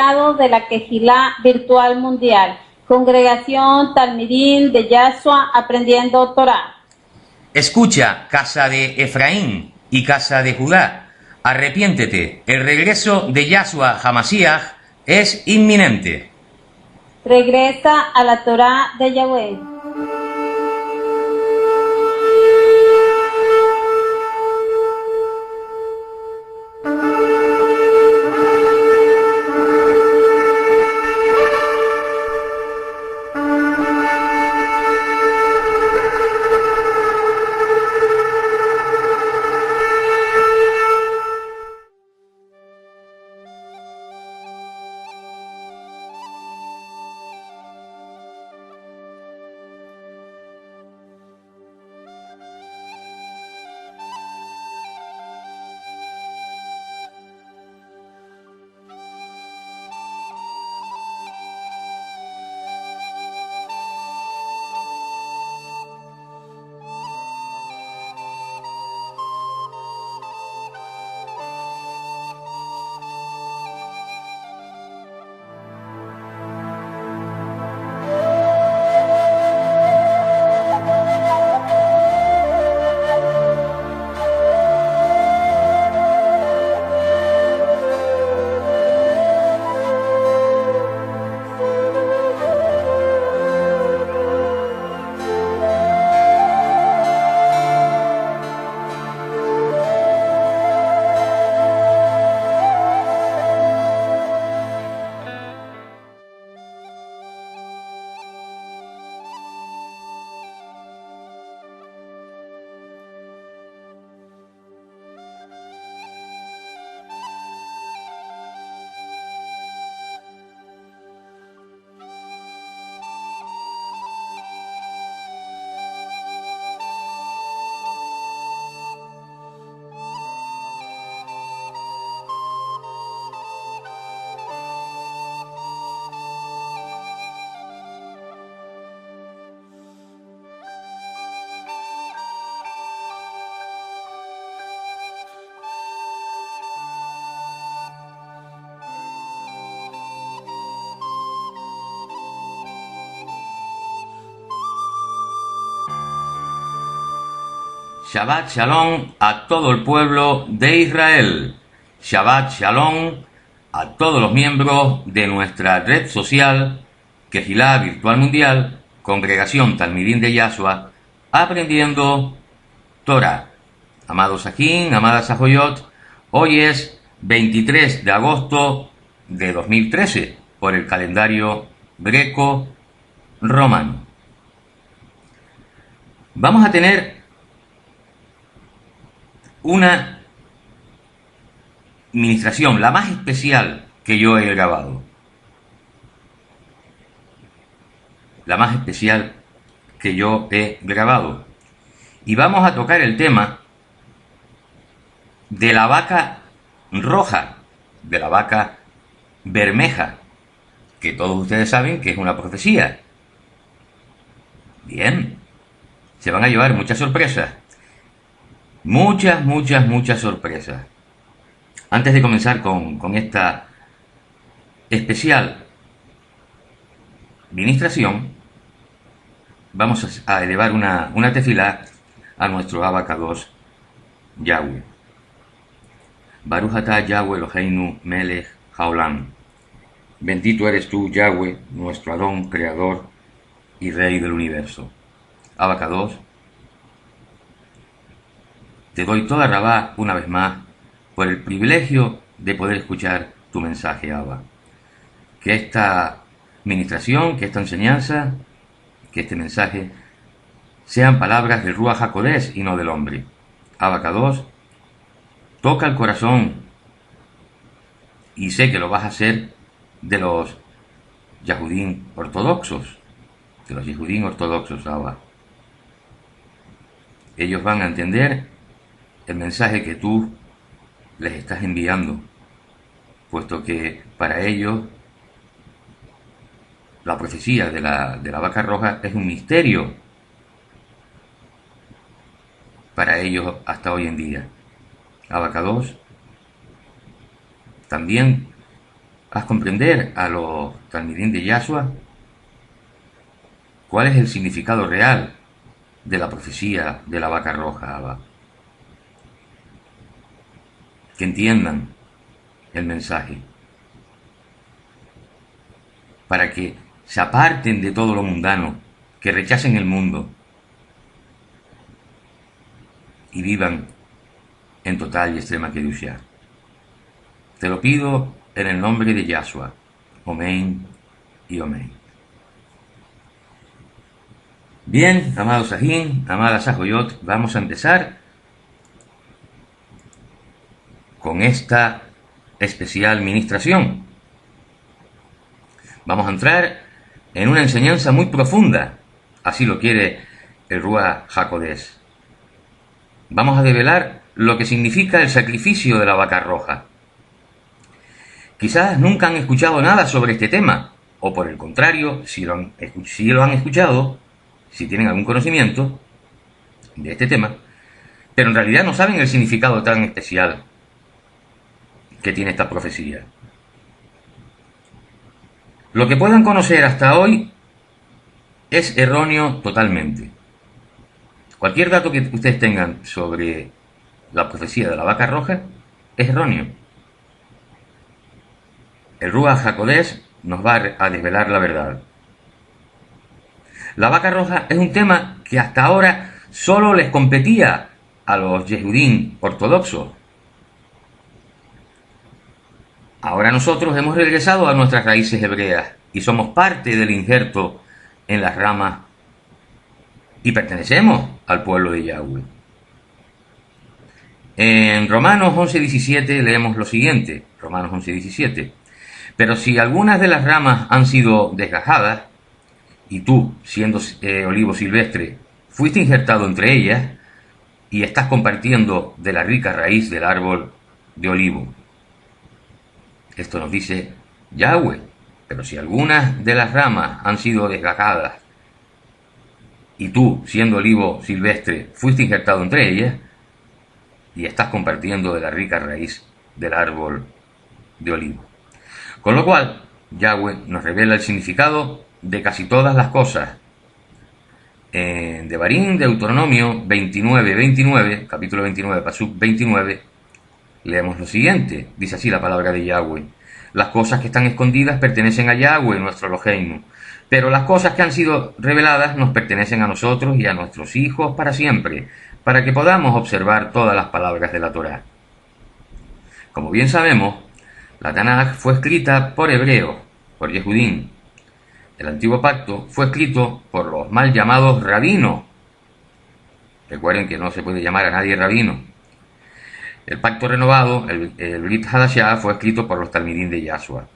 invitado de la Quejilá Virtual Mundial, Congregación Talmidín de Yashua Aprendiendo Torah. Escucha, casa de Efraín y casa de Judá, arrepiéntete, el regreso de Yahshua Hamashiach es inminente. Regresa a la Torah de Yahweh. Shabbat Shalom a todo el pueblo de Israel. Shabbat Shalom a todos los miembros de nuestra red social Quejilá Virtual Mundial, Congregación Talmidín de Yashua, Aprendiendo Torah. Amados Sajín, amadas Sajoyot, hoy es 23 de agosto de 2013 por el calendario greco-romano. Vamos a tener una ministración, la más especial que yo he grabado. La más especial que yo he grabado. Y vamos a tocar el tema de la vaca roja, de la vaca bermeja, que todos ustedes saben que es una profecía. Bien, se van a llevar muchas sorpresas. Muchas sorpresas. Antes de comenzar con esta especial ministración, vamos a elevar una tefilá a nuestro abacados Yahweh. Baruch atah Yahweh Eloheinu melech haolam. Bendito eres tú, Yahweh, nuestro Adón, creador y rey del universo. Abacados, te doy toda rabá una vez más por el privilegio de poder escuchar tu mensaje, Abba. Que esta ministración, que esta enseñanza, que este mensaje sean palabras del Ruach HaKodesh y no del hombre. Abacados, toca el corazón y sé que lo vas a hacer de los Yehudín ortodoxos, Abba. Ellos van a entender el mensaje que tú les estás enviando, puesto que para ellos la profecía de la vaca roja es un misterio para ellos hasta hoy en día. Abacados, también haz comprender a los talmidín de Yahshua cuál es el significado real de la profecía de la vaca roja, Abba. Que entiendan el mensaje, para que se aparten de todo lo mundano, que rechacen el mundo y vivan en total y extrema kedusha. Te lo pido en el nombre de Yahshua. Amén y amén. Bien, amados Sahin, amadas Sajoyot, vamos a empezar con esta especial ministración. Vamos a entrar en una enseñanza muy profunda, así lo quiere el Ruach HaKodesh. Vamos a develar lo que significa el sacrificio de la vaca roja. Quizás nunca han escuchado nada sobre este tema, o por el contrario, si lo han escuchado, si tienen algún conocimiento de este tema, pero en realidad no saben el significado tan especial que tiene esta profecía. Lo que puedan conocer hasta hoy es erróneo totalmente. Cualquier dato que ustedes tengan sobre la profecía de la vaca roja es erróneo. El Ruach HaKodesh nos va a desvelar la verdad. La vaca roja es un tema que hasta ahora solo les competía a los Yehudim ortodoxos. Ahora nosotros hemos regresado a nuestras raíces hebreas y somos parte del injerto en las ramas y pertenecemos al pueblo de Yahweh. En Romanos 11:17 leemos lo siguiente, Romanos 11:17. Pero si algunas de las ramas han sido desgajadas, y tú, siendo olivo silvestre, fuiste injertado entre ellas, y estás compartiendo de la rica raíz del árbol de olivo. Esto nos dice Yahweh. Pero si algunas de las ramas han sido desgajadas, y tú, siendo olivo silvestre, fuiste injertado entre ellas, y estás compartiendo de la rica raíz del árbol de olivo. Con lo cual, Yahweh nos revela el significado de casi todas las cosas. En Devarim, Deuteronomio 29, capítulo 29, pasuk 29, leemos lo siguiente. Dice así la palabra de Yahweh. Las cosas que están escondidas pertenecen a Yahweh, nuestro Eloheinu, pero las cosas que han sido reveladas nos pertenecen a nosotros y a nuestros hijos para siempre, para que podamos observar todas las palabras de la Torá. Como bien sabemos, la Tanaj fue escrita por hebreos, por Yehudim. El Antiguo Pacto fue escrito por los mal llamados rabinos. Recuerden que no se puede llamar a nadie rabino. El Pacto Renovado, el Brit Hadashah, fue escrito por los talmidín de Yahshua.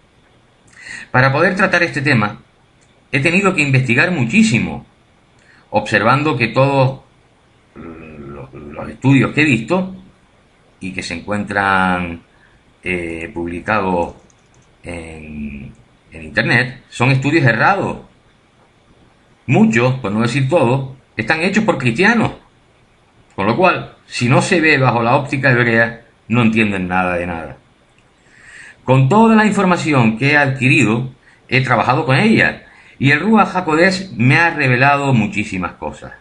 Para poder tratar este tema, he tenido que investigar muchísimo, observando que todos los estudios que he visto y que se encuentran publicados en internet son estudios errados. Muchos, por no decir todos, están hechos por cristianos, con lo cual, si no se ve bajo la óptica hebrea, no entienden nada de nada. Con toda la información que he adquirido, he trabajado con ella, y el Ruach HaKodesh me ha revelado muchísimas cosas.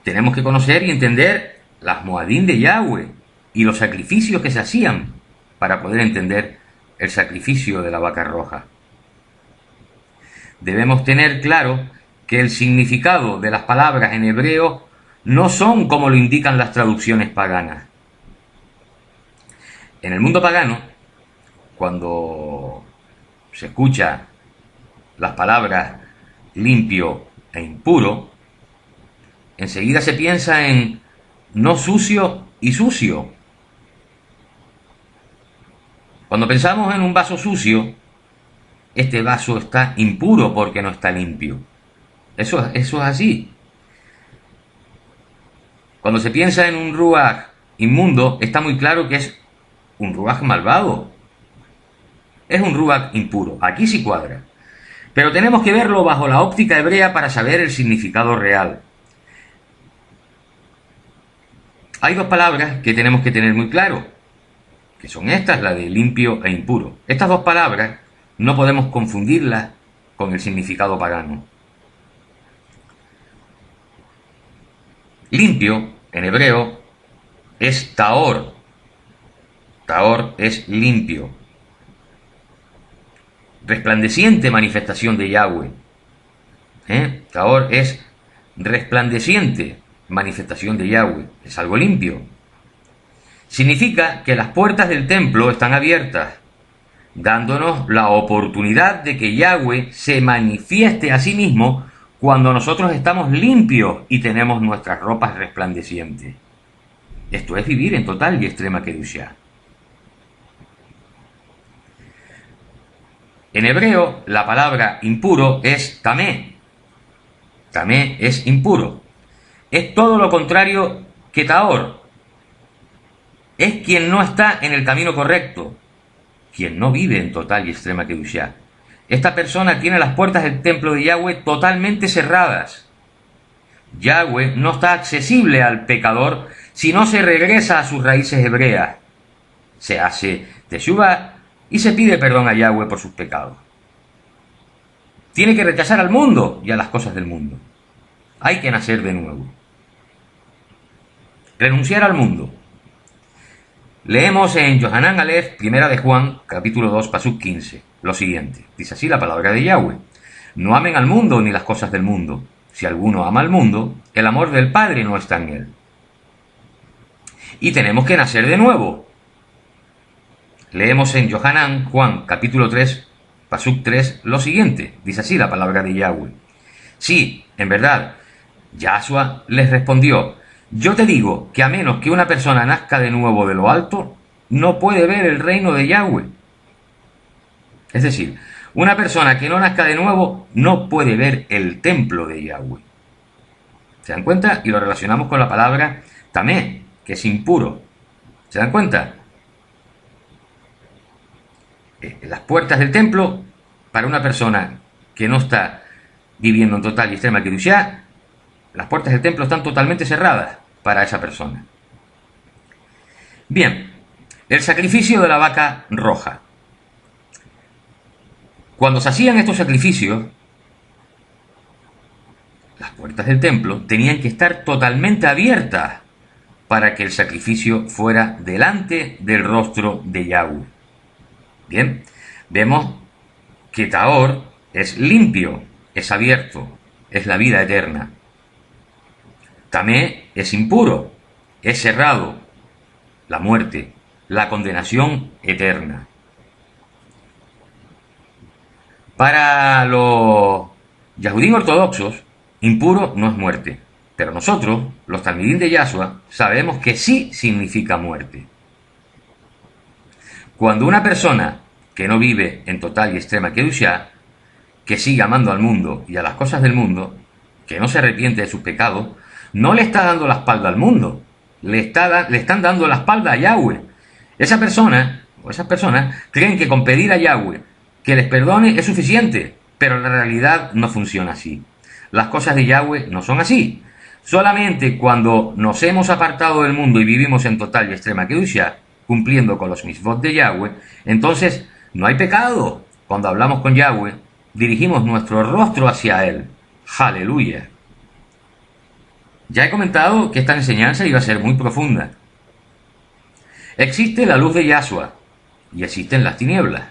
Tenemos que conocer y entender las Moadim de Yahweh y los sacrificios que se hacían para poder entender el sacrificio de la vaca roja. Debemos tener claro que el significado de las palabras en hebreo no son como lo indican las traducciones paganas. En el mundo pagano, cuando se escucha las palabras limpio e impuro, enseguida se piensa en no sucio y sucio. Cuando pensamos en un vaso sucio, este vaso está impuro porque no está limpio. Eso es así. Cuando se piensa en un ruaj inmundo, está muy claro que es un ruaj malvado. Es un ruaj impuro. Aquí sí cuadra. Pero tenemos que verlo bajo la óptica hebrea para saber el significado real. Hay dos palabras que tenemos que tener muy claro. que son estas, la de limpio e impuro. Estas dos palabras no podemos confundirlas con el significado pagano. Limpio, en hebreo, es taor. Taor es limpio. Resplandeciente manifestación de Yahweh. Taor es resplandeciente manifestación de Yahweh. Es algo limpio. Significa que las puertas del templo están abiertas, dándonos la oportunidad de que Yahweh se manifieste a sí mismo cuando nosotros estamos limpios y tenemos nuestras ropas resplandecientes. Esto es vivir en total y extrema kedushá. En hebreo, la palabra impuro es tamé. Tamé es impuro. Es todo lo contrario que taor. Es quien no está en el camino correcto, quien no vive en total y extrema kedushá. Esta persona tiene las puertas del templo de Yahweh totalmente cerradas. Yahweh no está accesible al pecador si no se regresa a sus raíces hebreas. Se hace teshuvá y se pide perdón a Yahweh por sus pecados. Tiene que rechazar al mundo y a las cosas del mundo. Hay que nacer de nuevo. Renunciar al mundo. Leemos en Yohanan Aleph, primera de Juan, capítulo 2, pasuk 15, lo siguiente. Dice así la palabra de Yahweh. No amen al mundo ni las cosas del mundo. Si alguno ama al mundo, el amor del Padre no está en él. Y tenemos que nacer de nuevo. Leemos en Yohanan, Juan, capítulo 3, pasuk 3, lo siguiente. Dice así la palabra de Yahweh. Sí, en verdad, Yahshua les respondió, yo te digo que a menos que una persona nazca de nuevo de lo alto, no puede ver el reino de Yahweh. Es decir, una persona que no nazca de nuevo no puede ver el templo de Yahweh. ¿Se dan cuenta? Y lo relacionamos con la palabra tamé, que es impuro. ¿Se dan cuenta? Las puertas del templo, para una persona que no está viviendo en total y extrema kedushá, las puertas del templo están totalmente cerradas para esa persona. Bien, el sacrificio de la vaca roja. Cuando se hacían estos sacrificios, las puertas del templo tenían que estar totalmente abiertas para que el sacrificio fuera delante del rostro de Yahweh. Bien, vemos que Taor es limpio, es abierto, es la vida eterna. Tamé es impuro, es cerrado, la muerte, la condenación eterna. Para los Yahudim ortodoxos, impuro no es muerte, pero nosotros, los Talmidim de Yahshua, sabemos que sí significa muerte. Cuando una persona que no vive en total y extrema kedushá, que sigue amando al mundo y a las cosas del mundo, que no se arrepiente de sus pecados, no le está dando la espalda al mundo, le están dando la espalda a Yahweh. Esa persona o esas personas creen que con pedir a Yahweh que les perdone es suficiente, pero la realidad no funciona así. Las cosas de Yahweh no son así. Solamente cuando nos hemos apartado del mundo y vivimos en total y extrema kedushá, cumpliendo con los misvot de Yahweh, entonces no hay pecado. Cuando hablamos con Yahweh, dirigimos nuestro rostro hacia Él. ¡Aleluya! Ya he comentado que esta enseñanza iba a ser muy profunda. Existe la luz de Yahshua y existen las tinieblas.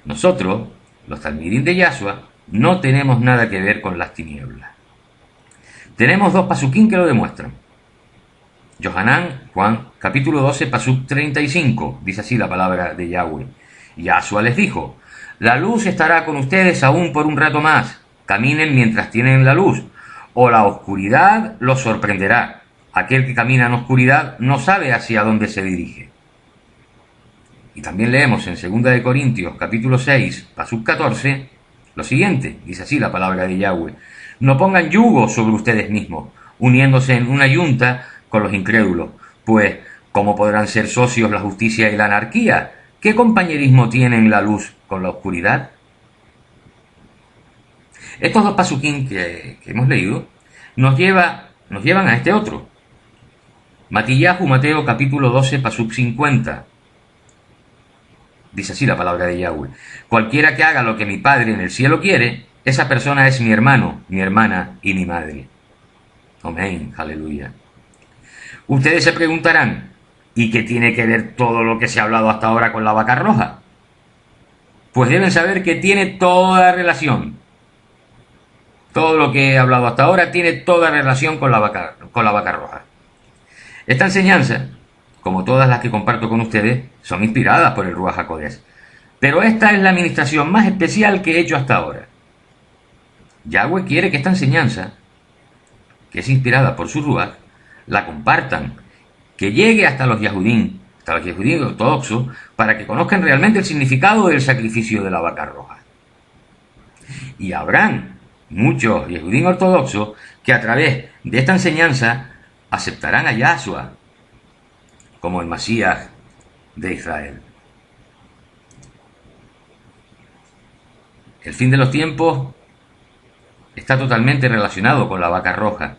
Nosotros, los Talmidim de Yahshua, no tenemos nada que ver con las tinieblas. Tenemos dos pasuquín que lo demuestran. Yohanan, Juan, capítulo 12, pasuk 35, dice así la palabra de Yahweh. Yahshua les dijo, la luz estará con ustedes aún por un rato más, caminen mientras tienen la luz, o la oscuridad los sorprenderá. Aquel que camina en oscuridad no sabe hacia dónde se dirige. Y también leemos en 2 de Corintios, capítulo 6, pasuk 14, lo siguiente, dice así la palabra de Yahweh. No pongan yugo sobre ustedes mismos, uniéndose en una yunta con los incrédulos, pues ¿cómo podrán ser socios la justicia y la anarquía? ¿Qué compañerismo tienen la luz con la oscuridad? Estos dos pasuquín que hemos leído nos llevan a este otro. Matillahu, Mateo capítulo 12, pasuk 50. Dice así la palabra de Yahweh. Cualquiera que haga lo que mi Padre en el cielo quiere, esa persona es mi hermano, mi hermana y mi madre. Amén, aleluya. Ustedes se preguntarán, ¿y qué tiene que ver todo lo que se ha hablado hasta ahora con la vaca roja? Pues deben saber que tiene toda relación. Todo lo que he hablado hasta ahora tiene toda relación con la vaca roja. Esta enseñanza, como todas las que comparto con ustedes, son inspiradas por el Ruach HaKodesh. Pero esta es la administración más especial que he hecho hasta ahora. Yahweh quiere que esta enseñanza, que es inspirada por su Ruach, la compartan, que llegue hasta los Yehudín ortodoxos, para que conozcan realmente el significado del sacrificio de la vaca roja. Y habrán muchos Yehudín ortodoxos que a través de esta enseñanza aceptarán a Yahshua como el Masías de Israel. El fin de los tiempos está totalmente relacionado con la vaca roja.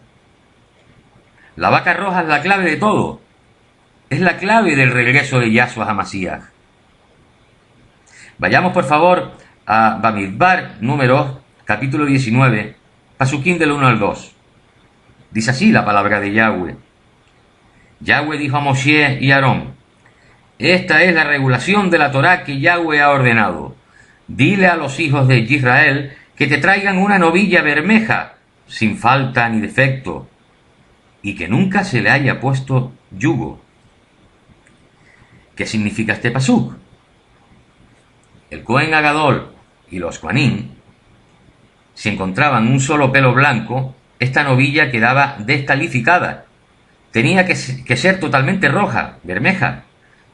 La vaca roja es la clave de todo. Es la clave del regreso de Yahshua a Masías. Vayamos por favor a Bamidbar, Números, capítulo 19, Pasuquín del 1 al 2. Dice así la palabra de Yahweh. Yahweh dijo a Moshe y Aarón: esta es la regulación de la Torá que Yahweh ha ordenado. Dile a los hijos de Israel que te traigan una novilla bermeja, sin falta ni defecto, y que nunca se le haya puesto yugo. ¿Qué significa este pasuk? El Cohen Agadol y los Kohanim, si encontraban un solo pelo blanco, esta novilla quedaba descalificada. Tenía que ser totalmente roja, bermeja,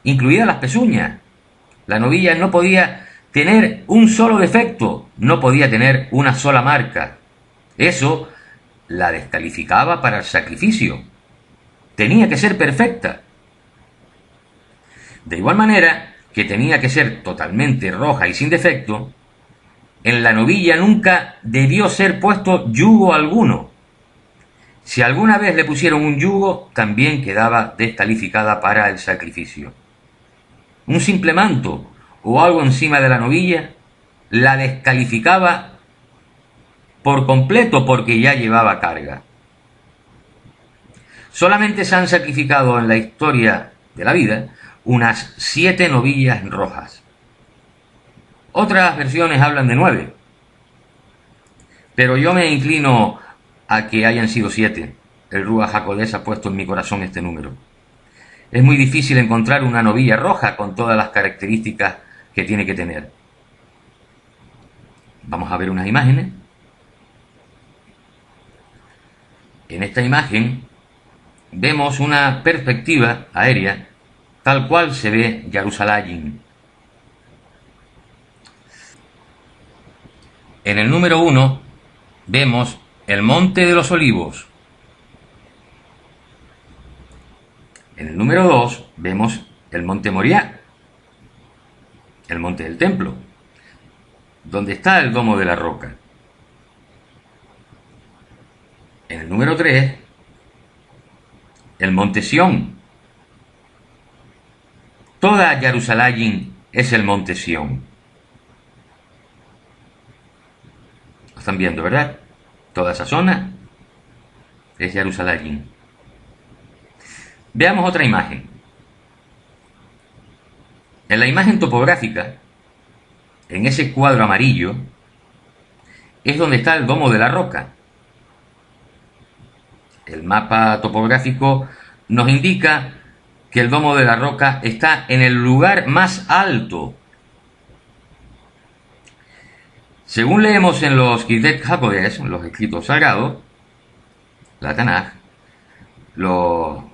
incluidas las pezuñas. La novilla no podía tener un solo defecto, no podía tener una sola marca. Eso la descalificaba para el sacrificio. Tenía que ser perfecta. De igual manera que tenía que ser totalmente roja y sin defecto, en la novilla nunca debió ser puesto yugo alguno. Si alguna vez le pusieron un yugo, también quedaba descalificada para el sacrificio. Un simple manto o algo encima de la novilla la descalificaba por completo porque ya llevaba carga. Solamente se han sacrificado en la historia de la vida unas 7 novillas rojas. Otras versiones hablan de 9, pero yo me inclino a que hayan sido 7. El Ruach HaKodesh ha puesto en mi corazón este número. Es muy difícil encontrar una novilla roja con todas las características que tiene que tener. Vamos a ver unas imágenes. En esta imagen vemos una perspectiva aérea tal cual se ve Jerusalén. En el número 1 vemos el Monte de los Olivos. En el número 2 vemos el Monte Moriah, el Monte del Templo, donde está el Domo de la Roca. En el número 3, el Monte Sión. Toda Jerusalén es el Monte Sión. Lo están viendo, ¿verdad? Toda esa zona es Jerusalén. Veamos otra imagen. En la imagen topográfica, en ese cuadro amarillo, es donde está el Domo de la Roca. El mapa topográfico nos indica que el Domo de la Roca está en el lugar más alto. Según leemos en los Kidet HaKodesh, los escritos sagrados, la Tanaj, los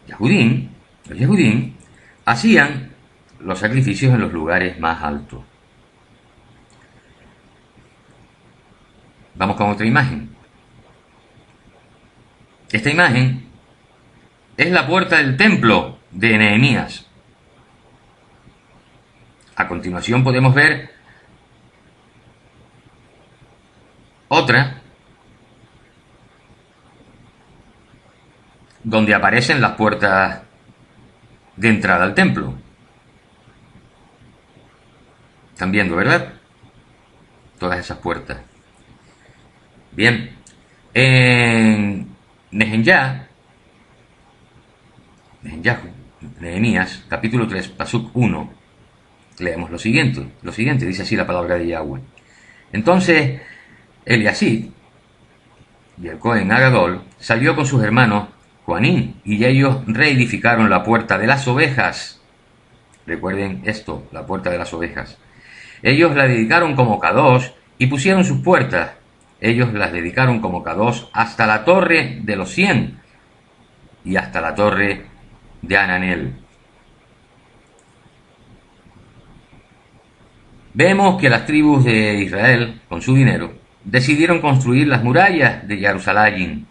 Yehudín hacían los sacrificios en los lugares más altos. Vamos con otra imagen. Esta imagen es la puerta del templo de Nehemías. A continuación podemos ver otra donde aparecen las puertas de entrada al templo. Están viendo, ¿verdad? Todas esas puertas. Bien. En Nehemías, capítulo 3, pasuk 1, leemos lo siguiente, dice así la palabra de Yahweh. Entonces, Eliasib y el Cohen Agadol salió con sus hermanos Juanín, y ellos reedificaron la puerta de las ovejas. Recuerden esto, la puerta de las ovejas. Ellos la dedicaron como Kadosh y pusieron sus puertas. Ellos las dedicaron como Kadosh hasta la torre de los 100 y hasta la torre de Ananel. Vemos que las tribus de Israel, con su dinero, decidieron construir las murallas de Jerusalén.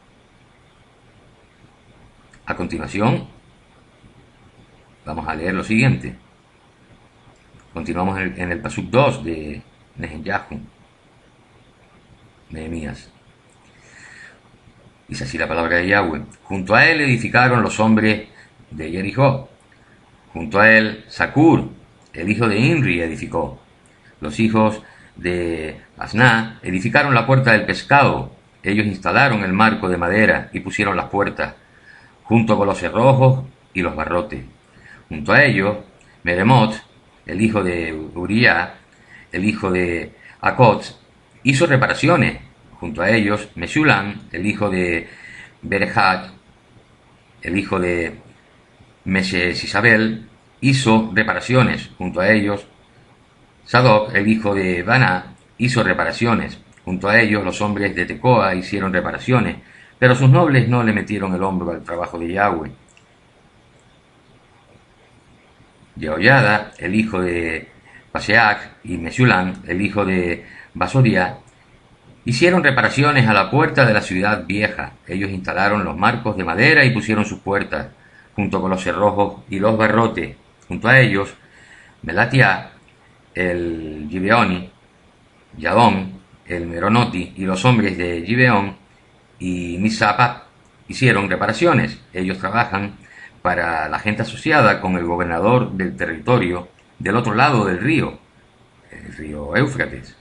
A continuación, vamos a leer lo siguiente. Continuamos en el pasuk 2 de Nehemías. Dice así la palabra de Yahweh. Junto a él edificaron los hombres de Jericó. Junto a él, Sakur, el hijo de Imri, edificó. Los hijos de Asná edificaron la puerta del pescado. Ellos instalaron el marco de madera y pusieron las puertas, junto con los cerrojos y los barrotes. Junto a ellos, Meremot, el hijo de Uriah, el hijo de Acot, hizo reparaciones. Junto a ellos, Mesulam, el hijo de Berejat, el hijo de Mesesisabel, hizo reparaciones. Junto a ellos, Sadoc, el hijo de Baná, hizo reparaciones. Junto a ellos, los hombres de Tecoa hicieron reparaciones, pero sus nobles no le metieron el hombro al trabajo de Yahweh. Jehoiada, el hijo de Paseac, y Mesulam, el hijo de Basodia, hicieron reparaciones a la puerta de la ciudad vieja. Ellos instalaron los marcos de madera y pusieron sus puertas, junto con los cerrojos y los barrotes. Junto a ellos, Melatiah, el Gibeoni, Yadón, el Meronoti, y los hombres de Gibeón y Misapa hicieron reparaciones. Ellos trabajan para la gente asociada con el gobernador del territorio del otro lado del río, el río Éufrates.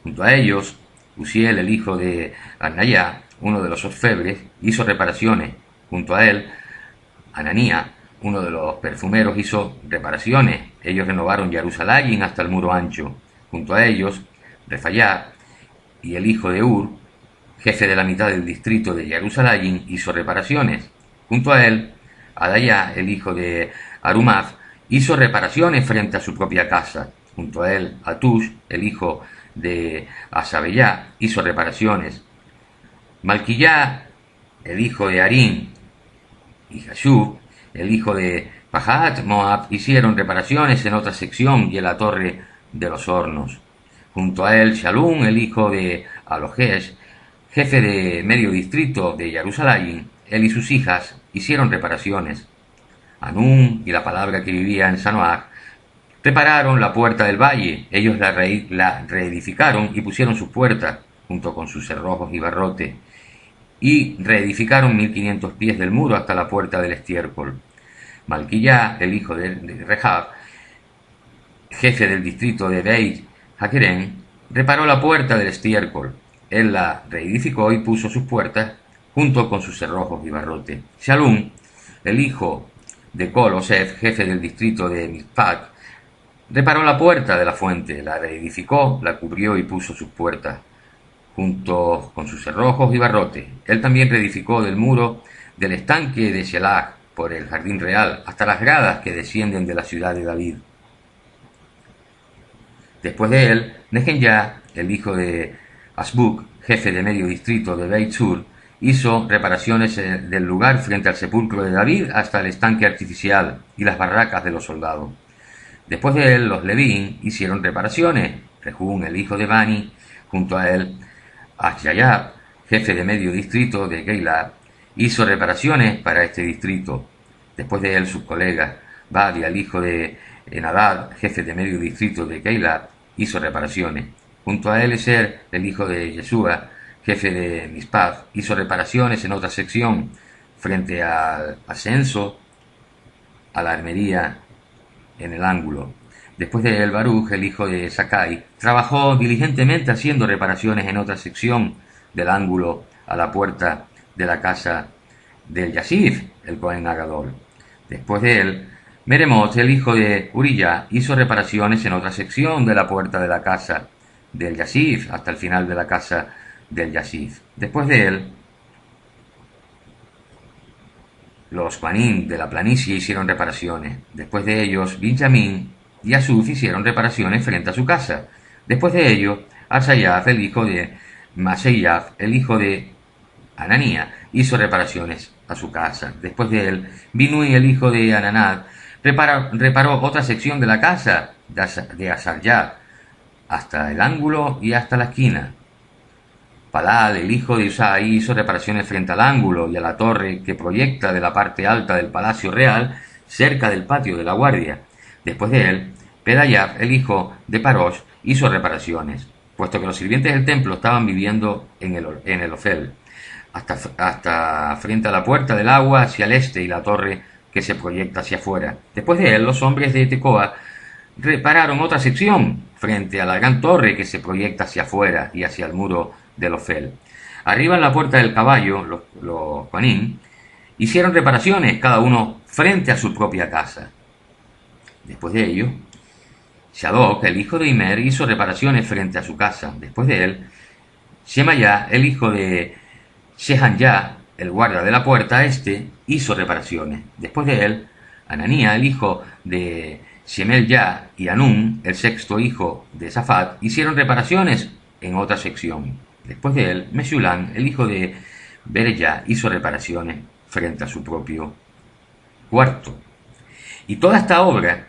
Junto a ellos, Uziel, el hijo de Anayá, uno de los orfebres, hizo reparaciones. Junto a él, Ananía, uno de los perfumeros, hizo reparaciones. Ellos renovaron Jerusalén hasta el muro ancho. Junto a ellos, Refayá y el hijo de Ur, jefe de la mitad del distrito de Jerusalén, hizo reparaciones. Junto a él, Adayá, el hijo de Arumaf, hizo reparaciones frente a su propia casa. Junto a él, Atush, el hijo de Asabellá, hizo reparaciones. Malquillá, el hijo de Harim, y Jashub, el hijo de Pahat Moab, hicieron reparaciones en otra sección y en la torre de los hornos. Junto a él, Shalum, el hijo de Alojesh, jefe de medio distrito de Jerusalén, él y sus hijas hicieron reparaciones. Anún y la palabra que vivía en Sanoach repararon la puerta del valle. Ellos la reedificaron y pusieron sus puertas, junto con sus cerrojos y barrotes, y reedificaron 1500 pies del muro hasta la puerta del estiércol. Malquillá, el hijo de Rehab, jefe del distrito de Beit Hakerem, reparó la puerta del estiércol. Él la reedificó y puso sus puertas, junto con sus cerrojos y barrotes. Shalum, el hijo de Colosef, jefe del distrito de Mizpat, reparó la puerta de la fuente, la reedificó, la cubrió y puso sus puertas, junto con sus cerrojos y barrotes. Él también reedificó del muro del estanque de Shelah por el jardín real hasta las gradas que descienden de la ciudad de David. Después de él, Nehemías, el hijo de Asbuk, jefe de medio distrito de Beit Sur, hizo reparaciones del lugar frente al sepulcro de David hasta el estanque artificial y las barracas de los soldados. Después de él, los Levín hicieron reparaciones. Rehum, el hijo de Bani, junto a él, Ashayab, jefe de medio distrito de Geilat, hizo reparaciones para este distrito. Después de él, sus colegas, Badia, el hijo de Enadad, jefe de medio distrito de Geilat, hizo reparaciones. Junto a él, Eser, el hijo de Yeshua, jefe de Mizpah, hizo reparaciones en otra sección, frente al ascenso a la armería en el ángulo. Después de él, Baruch, el hijo de Sakai, trabajó diligentemente haciendo reparaciones en otra sección del ángulo a la puerta de la casa del Yasif, el Cohen Agadol. Después de él, Meremot, el hijo de Uriyá, hizo reparaciones en otra sección de la puerta de la casa del Yasif, hasta el final de la casa del Yasif. Después de él, los Kohanim de la planicie hicieron reparaciones. Después de ellos, Benjamín y Asuf hicieron reparaciones frente a su casa. Después de ello, Asayaf, el hijo de Maseyaf, el hijo de Ananía, hizo reparaciones a su casa. Después de él, Binui, el hijo de Ananad, reparó otra sección de la casa de Asayaf, hasta el ángulo y hasta la esquina. Palal, el hijo de Usai, hizo reparaciones frente al ángulo y a la torre que proyecta de la parte alta del palacio real, cerca del patio de la guardia. Después de él, Pedayaf, el hijo de Parosh, hizo reparaciones, puesto que los sirvientes del templo estaban viviendo en el Ofel, hasta frente a la puerta del agua hacia el este y la torre que se proyecta hacia afuera. Después de él, los hombres de Tecoa repararon otra sección frente a la gran torre que se proyecta hacia afuera y hacia el muro del Ofel. Arriba en la puerta del caballo, los Kohanim hicieron reparaciones, cada uno frente a su propia casa. Después de ello, Shadok, el hijo de Imer, hizo reparaciones frente a su casa. Después de él, Shemayá, el hijo de Shehanyá, el guarda de la puerta este, hizo reparaciones. Después de él, Ananía, el hijo de Shemelyá, y Anún, el sexto hijo de Safat, hicieron reparaciones en otra sección. Después de él, Mesulán, el hijo de Bereyá, hizo reparaciones frente a su propio cuarto. Y toda esta obra,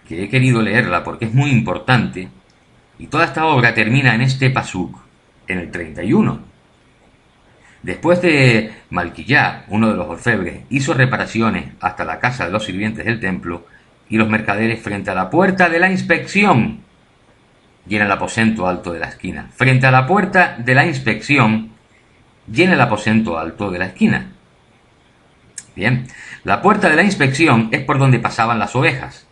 que he querido leerla porque es muy importante, y toda esta obra termina en este pasuk, en el 31. Después de Malquillá, uno de los orfebres, hizo reparaciones hasta la casa de los sirvientes del templo, y los mercaderes frente a la puerta de la inspección, y en el aposento alto de la esquina. Frente a la puerta de la inspección, y en el aposento alto de la esquina. Bien, la puerta de la inspección es por donde pasaban las ovejas.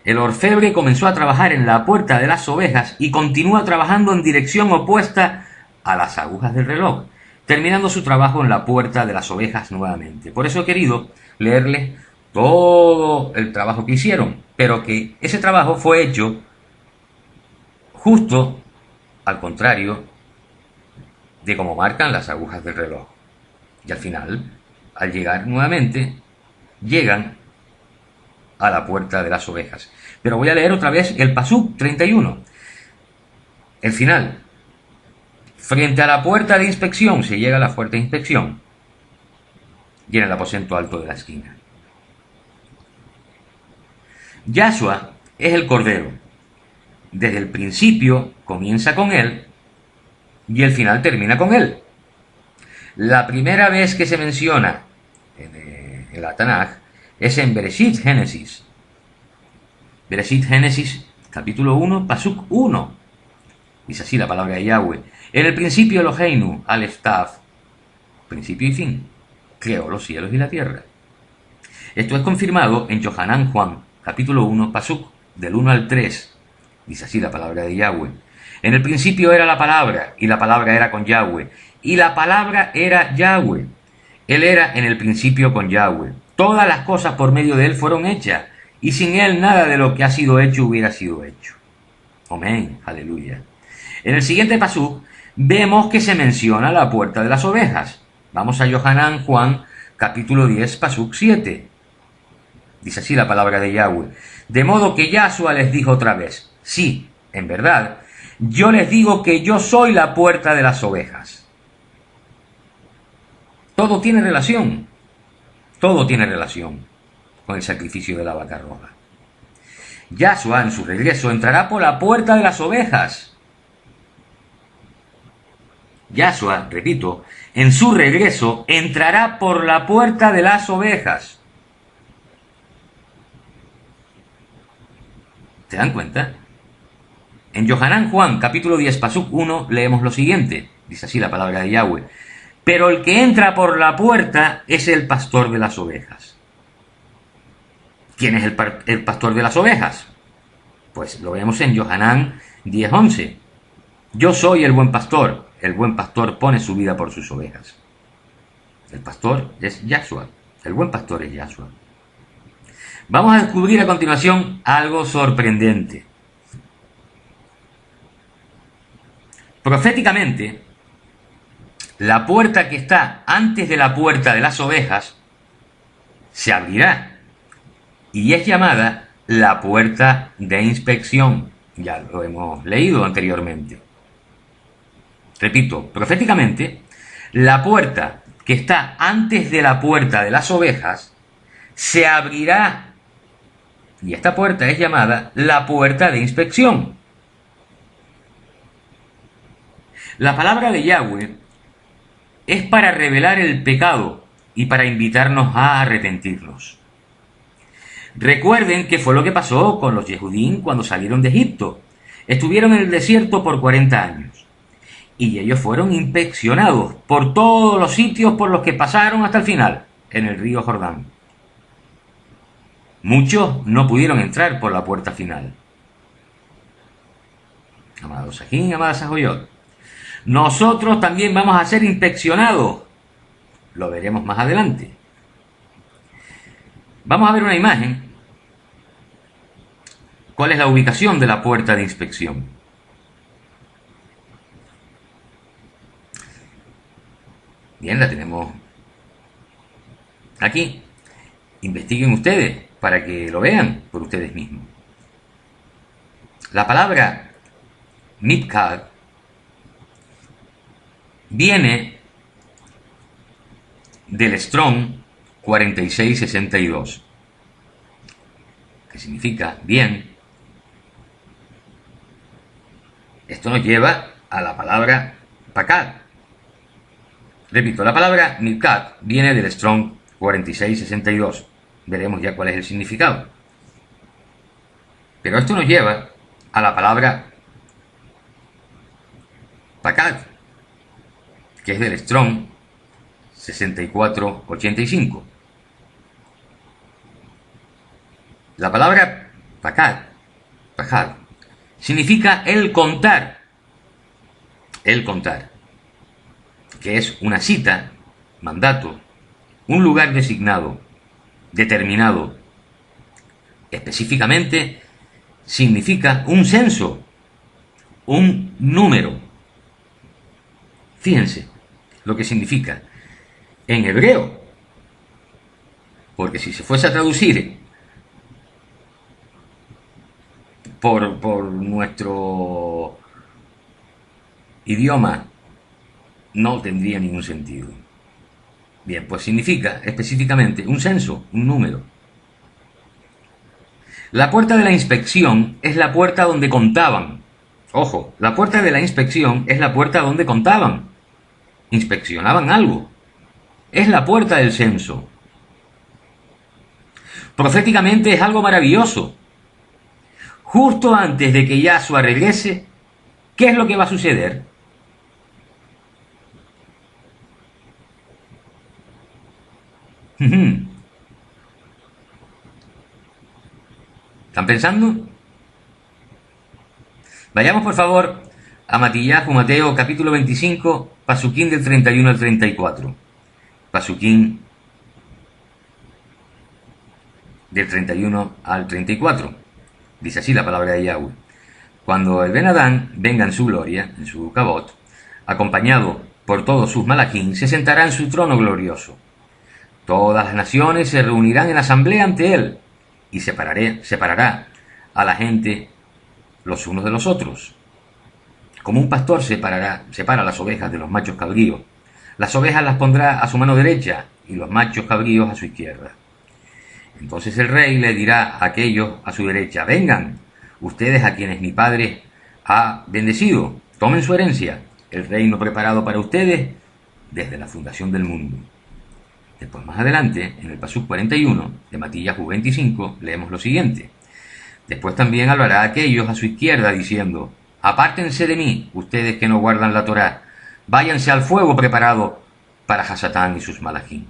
El orfebre comenzó a trabajar en la puerta de las ovejas y continúa trabajando en dirección opuesta a las agujas del reloj, terminando su trabajo en la puerta de las ovejas nuevamente. Por eso he querido leerles todo el trabajo que hicieron, pero que ese trabajo fue hecho justo al contrario de como marcan las agujas del reloj. Y al final, al llegar nuevamente, llegan a la puerta de las ovejas. Pero voy a leer otra vez el pasuk 31. El final. Frente a la puerta de inspección se llega a la puerta de inspección y en el aposento alto de la esquina. Yahshua es el Cordero. Desde el principio comienza con él y el final termina con él. La primera vez que se menciona en la Tanaj es en Bereshit Génesis. Bereshit Génesis, capítulo 1, pasuk 1. Dice así la palabra de Yahweh. En el principio Eloheinu, Aleph Tav, principio y fin, creó los cielos y la tierra. Esto es confirmado en Yohanan Juan, capítulo 1, pasuk, del 1 al 3. Dice así la palabra de Yahweh. En el principio era la palabra, y la palabra era con Yahweh, y la palabra era Yahweh. Él era en el principio con Yahweh. Todas las cosas por medio de él fueron hechas, y sin él nada de lo que ha sido hecho hubiera sido hecho. Amén, aleluya. En el siguiente pasuk vemos que se menciona la puerta de las ovejas. Vamos a Yohanan Juan, capítulo 10, pasuk 7. Dice así la palabra de Yahweh. De modo que Yahshua les dijo otra vez, sí, en verdad, yo les digo que yo soy la puerta de las ovejas. Todo tiene relación con el sacrificio de la vaca roja. Yahshua en su regreso entrará por la puerta de las ovejas. Yahshua, repito, en su regreso entrará por la puerta de las ovejas. ¿Se dan cuenta? En Yohanan Juan, capítulo 10, pasuk 1, leemos lo siguiente. Dice así la palabra de Yahweh. Pero el que entra por la puerta es el pastor de las ovejas. ¿Quién es el pastor de las ovejas? Pues lo vemos en Johanán 10:11. Yo soy el buen pastor pone su vida por sus ovejas. El pastor es Yahshua, el buen pastor es Yahshua. Vamos a descubrir a continuación algo sorprendente. Proféticamente, la puerta que está antes de la puerta de las ovejas se abrirá y es llamada la puerta de inspección. Ya lo hemos leído anteriormente. Repito, proféticamente, la puerta que está antes de la puerta de las ovejas se abrirá y esta puerta es llamada la puerta de inspección. La palabra de Yahweh es para revelar el pecado y para invitarnos a arrepentirnos. Recuerden que fue lo que pasó con los Yehudim cuando salieron de Egipto. Estuvieron en el desierto por 40 años. Y ellos fueron inspeccionados por todos los sitios por los que pasaron hasta el final, en el río Jordán. Muchos no pudieron entrar por la puerta final. Amados Ajín, amadas Ajoyot, nosotros también vamos a ser inspeccionados. Lo veremos más adelante. Vamos a ver una imagen. ¿Cuál es la ubicación de la puerta de inspección? Bien, la tenemos aquí. Investiguen ustedes para que lo vean por ustedes mismos. La palabra Mitkad viene del Strong 4662, que significa bien. Esto nos lleva a la palabra Pakad. Repito, la palabra Mitkad viene del Strong 4662. Veremos ya cuál es el significado. Pero esto nos lleva a la palabra Pakad, que es del Strong 6485. La palabra Pakad significa el contar, que es una cita, mandato, un lugar designado, determinado. Específicamente significa un censo, un número. Fíjense lo que significa en hebreo, porque si se fuese a traducir por nuestro idioma, no tendría ningún sentido. Bien, pues significa específicamente un censo, un número. La puerta de la inspección es la puerta donde contaban. Ojo, la puerta de la inspección es la puerta donde contaban. Inspeccionaban algo. Es la puerta del censo. Proféticamente es algo maravilloso. Justo antes de que Yahshua regrese, ¿qué es lo que va a suceder? ¿Están pensando? Vayamos por favor a Mateo capítulo 25, Pasuquín del 31 al 34. Pasuquín del 31 al 34. Dice así la palabra de Yahweh. Cuando el Ben Adán venga en su gloria, en su cabot, acompañado por todos sus malachín, se sentará en su trono glorioso. Todas las naciones se reunirán en asamblea ante él, y separará a la gente los unos de los otros. Como un pastor separa las ovejas de los machos cabríos, las ovejas las pondrá a su mano derecha y los machos cabríos a su izquierda. Entonces el rey le dirá a aquellos a su derecha: vengan, ustedes a quienes mi padre ha bendecido, tomen su herencia, el reino preparado para ustedes desde la fundación del mundo. Después, más adelante, en el Pasuk 41 de Matillahu 25, leemos lo siguiente: después también hablará a aquellos a su izquierda diciendo: apártense de mí, ustedes que no guardan la Torá, váyanse al fuego preparado para Hasatán y sus malachín.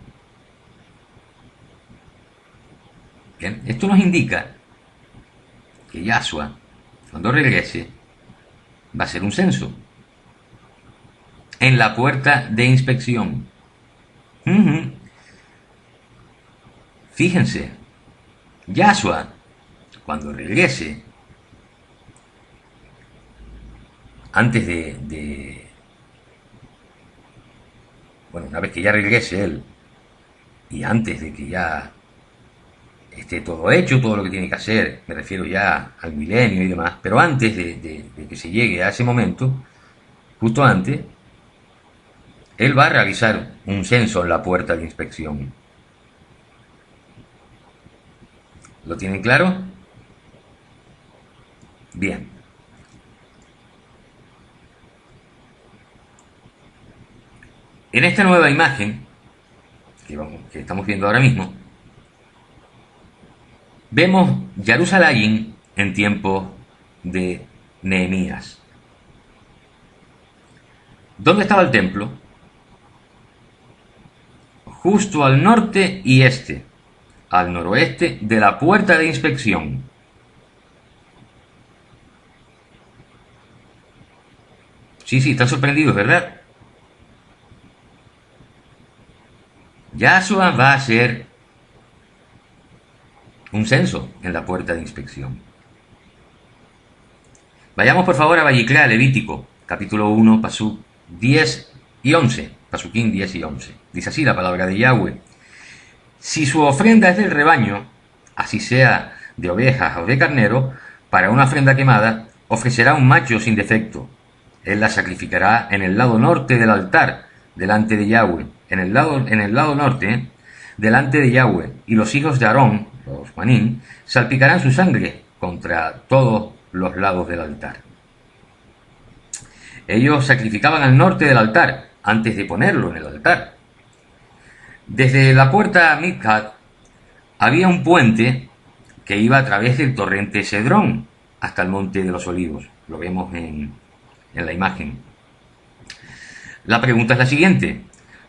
Bien, esto nos indica que Yahshua, cuando regrese, va a ser un censo en la puerta de inspección. Fíjense, Yahshua, cuando regrese, antes bueno, una vez que ya regrese él, y antes de que ya esté todo hecho, todo lo que tiene que hacer, me refiero ya al milenio y demás, pero antes de que se llegue a ese momento, justo antes, él va a realizar un censo en la puerta de inspección. ¿Lo tienen claro? Bien. En esta nueva imagen que estamos viendo ahora mismo, vemos Jerusalén en tiempo de Nehemías. ¿Dónde estaba el templo? Justo al norte y este, al noroeste de la puerta de inspección. Sí, están sorprendidos, ¿verdad? Yahshua va a hacer un censo en la puerta de inspección. Vayamos por favor a Vayikra, Levítico, capítulo 1, pasuk 10 y 11. Pasuquín 10 y 11. Dice así la palabra de Yahweh. Si su ofrenda es del rebaño, así sea de ovejas o de carnero, para una ofrenda quemada, ofrecerá un macho sin defecto. Él la sacrificará en el lado norte del altar, delante de Yahweh. En el lado norte, delante de Yahweh. Y los hijos de Aarón, los manín, salpicarán su sangre contra todos los lados del altar. Ellos sacrificaban al norte del altar, antes de ponerlo en el altar. Desde la puerta Mikhat había un puente que iba a través del torrente Cedrón hasta el monte de los Olivos. Lo vemos en la imagen. La pregunta es la siguiente.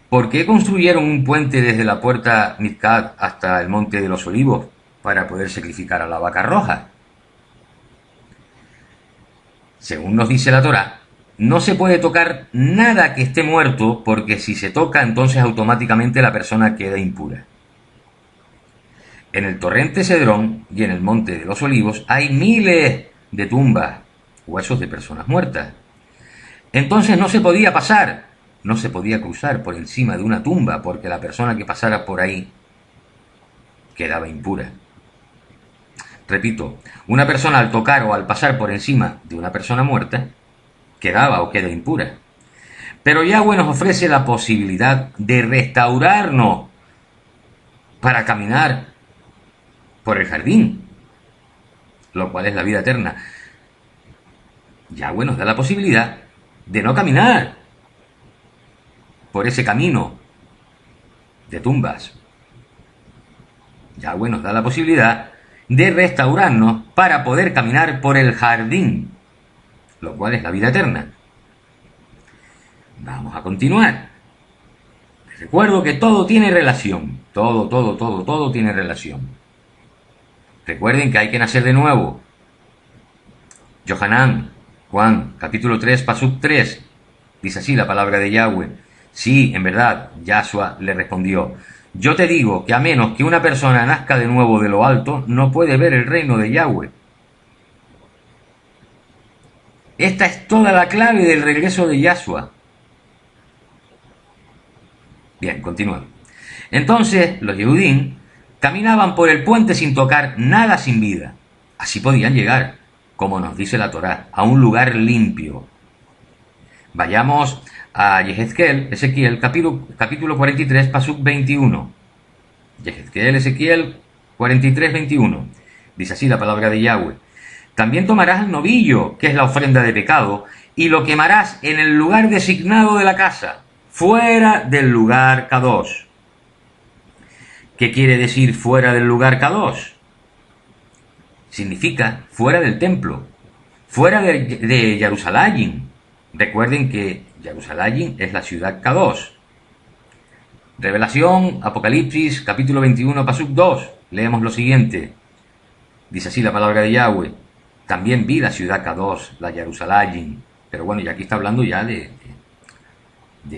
¿Por qué construyeron un puente desde la puerta Mikhat hasta el monte de los Olivos para poder sacrificar a la vaca roja? Según nos dice la Torá, no se puede tocar nada que esté muerto, porque si se toca, entonces automáticamente la persona queda impura. En el torrente Cedrón y en el monte de los Olivos hay miles de tumbas, huesos de personas muertas. Entonces no se podía pasar, no se podía cruzar por encima de una tumba, porque la persona que pasara por ahí quedaba impura. Repito, una persona al tocar o al pasar por encima de una persona muerta, quedaba o queda impura. Pero Yahweh nos ofrece la posibilidad de restaurarnos para caminar por el jardín, lo cual es la vida eterna. Yahweh nos da la posibilidad de no caminar por ese camino de tumbas. Yahweh nos da la posibilidad de restaurarnos para poder caminar por el jardín, lo cual es la vida eterna. Vamos a continuar. Recuerdo que todo tiene relación. Todo tiene relación. Recuerden que hay que nacer de nuevo. Yohanan, Juan, capítulo 3, pasuk 3. Dice así la palabra de Yahweh. Sí, en verdad, Yahshua le respondió. Yo te digo que a menos que una persona nazca de nuevo de lo alto, no puede ver el reino de Yahweh. Esta es toda la clave del regreso de Yahshua. Bien, continúa. Entonces los Yehudim caminaban por el puente sin tocar nada sin vida. Así podían llegar, como nos dice la Torá, a un lugar limpio. Vayamos a Ezequiel, capítulo 43, pasuk 21. Ezequiel 43, 21. Dice así la palabra de Yahweh. También tomarás el novillo, que es la ofrenda de pecado, y lo quemarás en el lugar designado de la casa, fuera del lugar Kadosh. ¿Qué quiere decir fuera del lugar Kadosh? Significa fuera del templo, fuera de Jerusalén. Recuerden que Jerusalén es la ciudad Kadosh. Revelación, Apocalipsis, capítulo 21, pasuk 2. Leemos lo siguiente. Dice así la palabra de Yahweh. También vi la ciudad Kadosh, la Jerusalén. Pero bueno, ya aquí está hablando ya de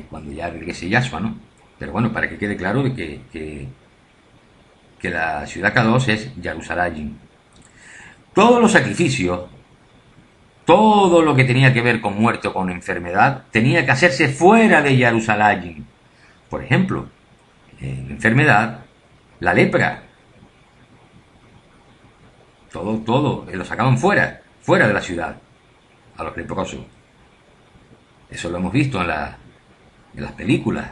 cuando ya regrese Yahshua, ¿no? Pero bueno, para que quede claro de que la ciudad Kadosh es Jerusalén. Todos los sacrificios, todo lo que tenía que ver con muerte o con enfermedad, tenía que hacerse fuera de Jerusalén. Por ejemplo, en enfermedad, la lepra. Todo, lo sacaban fuera de la ciudad, a los leprosos. Eso lo hemos visto en las películas.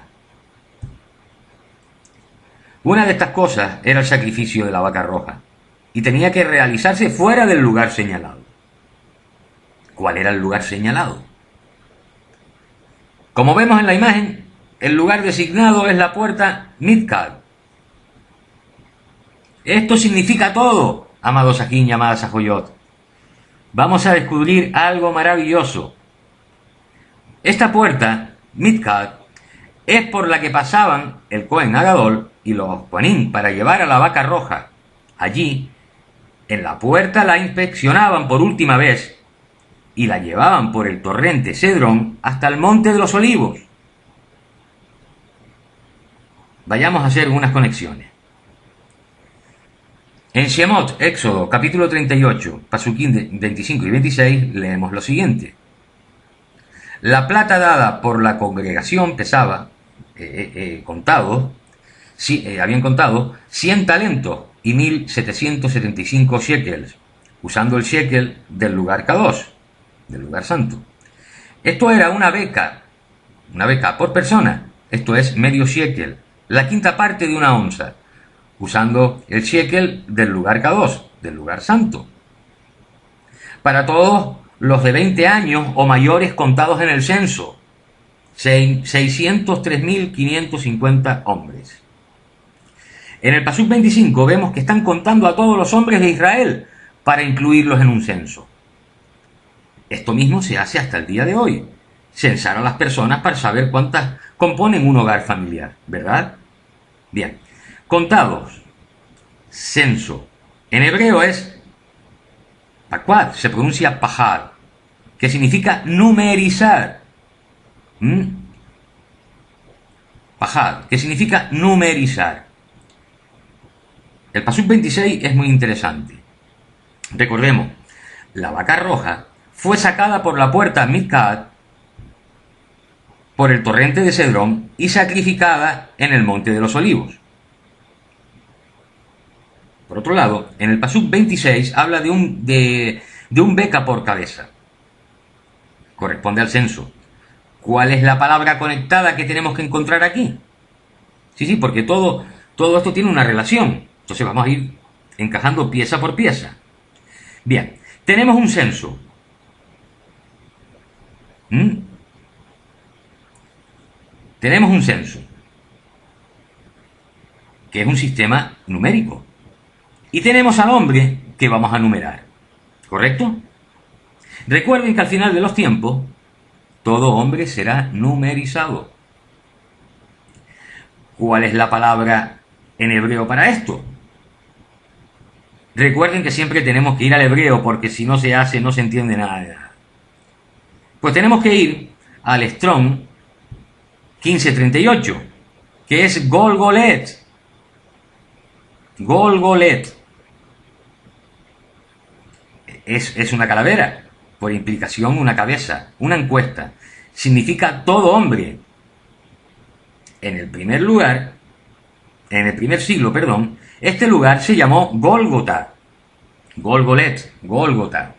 Una de estas cosas era el sacrificio de la vaca roja, y tenía que realizarse fuera del lugar señalado. ¿Cuál era el lugar señalado? Como vemos en la imagen, el lugar designado es la puerta Midgard. Esto significa todo, amados Ajín y amadas Ajoyot. Vamos a descubrir algo maravilloso. Esta puerta, Midgard, es por la que pasaban el Cohen Agadol y los Kohanim para llevar a la vaca roja. Allí, en la puerta la inspeccionaban por última vez y la llevaban por el torrente Cedrón hasta el Monte de los Olivos. Vayamos a hacer unas conexiones. En Shemot, Éxodo, capítulo 38, pasuquín 25 y 26, leemos lo siguiente. La plata dada por la congregación pesaba, habían contado 100 talentos y 1.775 shekels, usando el shekel del lugar Kadosh, del lugar santo. Esto era una beca por persona, esto es medio shekel, la quinta parte de una onza, usando el shekel del lugar Kadosh, del lugar santo. Para todos los de 20 años o mayores contados en el censo, 603.550 hombres. En el pasuk 25 vemos que están contando a todos los hombres de Israel para incluirlos en un censo. Esto mismo se hace hasta el día de hoy. Censar a las personas para saber cuántas componen un hogar familiar, ¿verdad? Bien, contados, censo. En hebreo es paquad, se pronuncia pahad, que significa numerizar. Pahad, que significa numerizar. El pasuk 26 es muy interesante. Recordemos, la vaca roja fue sacada por la puerta Midgard, por el torrente de Cedrón, y sacrificada en el Monte de los Olivos. Por otro lado, en el pasuk 26 habla de un beca por cabeza. Corresponde al censo. ¿Cuál es la palabra conectada que tenemos que encontrar aquí? Sí, porque todo esto tiene una relación. Entonces vamos a ir encajando pieza por pieza. Bien, tenemos un censo. Tenemos un censo, que es un sistema numérico. Y tenemos al hombre que vamos a numerar. ¿Correcto? Recuerden que al final de los tiempos, todo hombre será numerizado. ¿Cuál es la palabra en hebreo para esto? Recuerden que siempre tenemos que ir al hebreo, porque si no se hace, no se entiende nada de nada. Pues tenemos que ir al Strong 1538, que es Golgolet. Golgolet. Es una calavera, por implicación una cabeza, una encuesta. Significa todo hombre. En el primer siglo, este lugar se llamó Gólgota. Golgolet, Gólgota.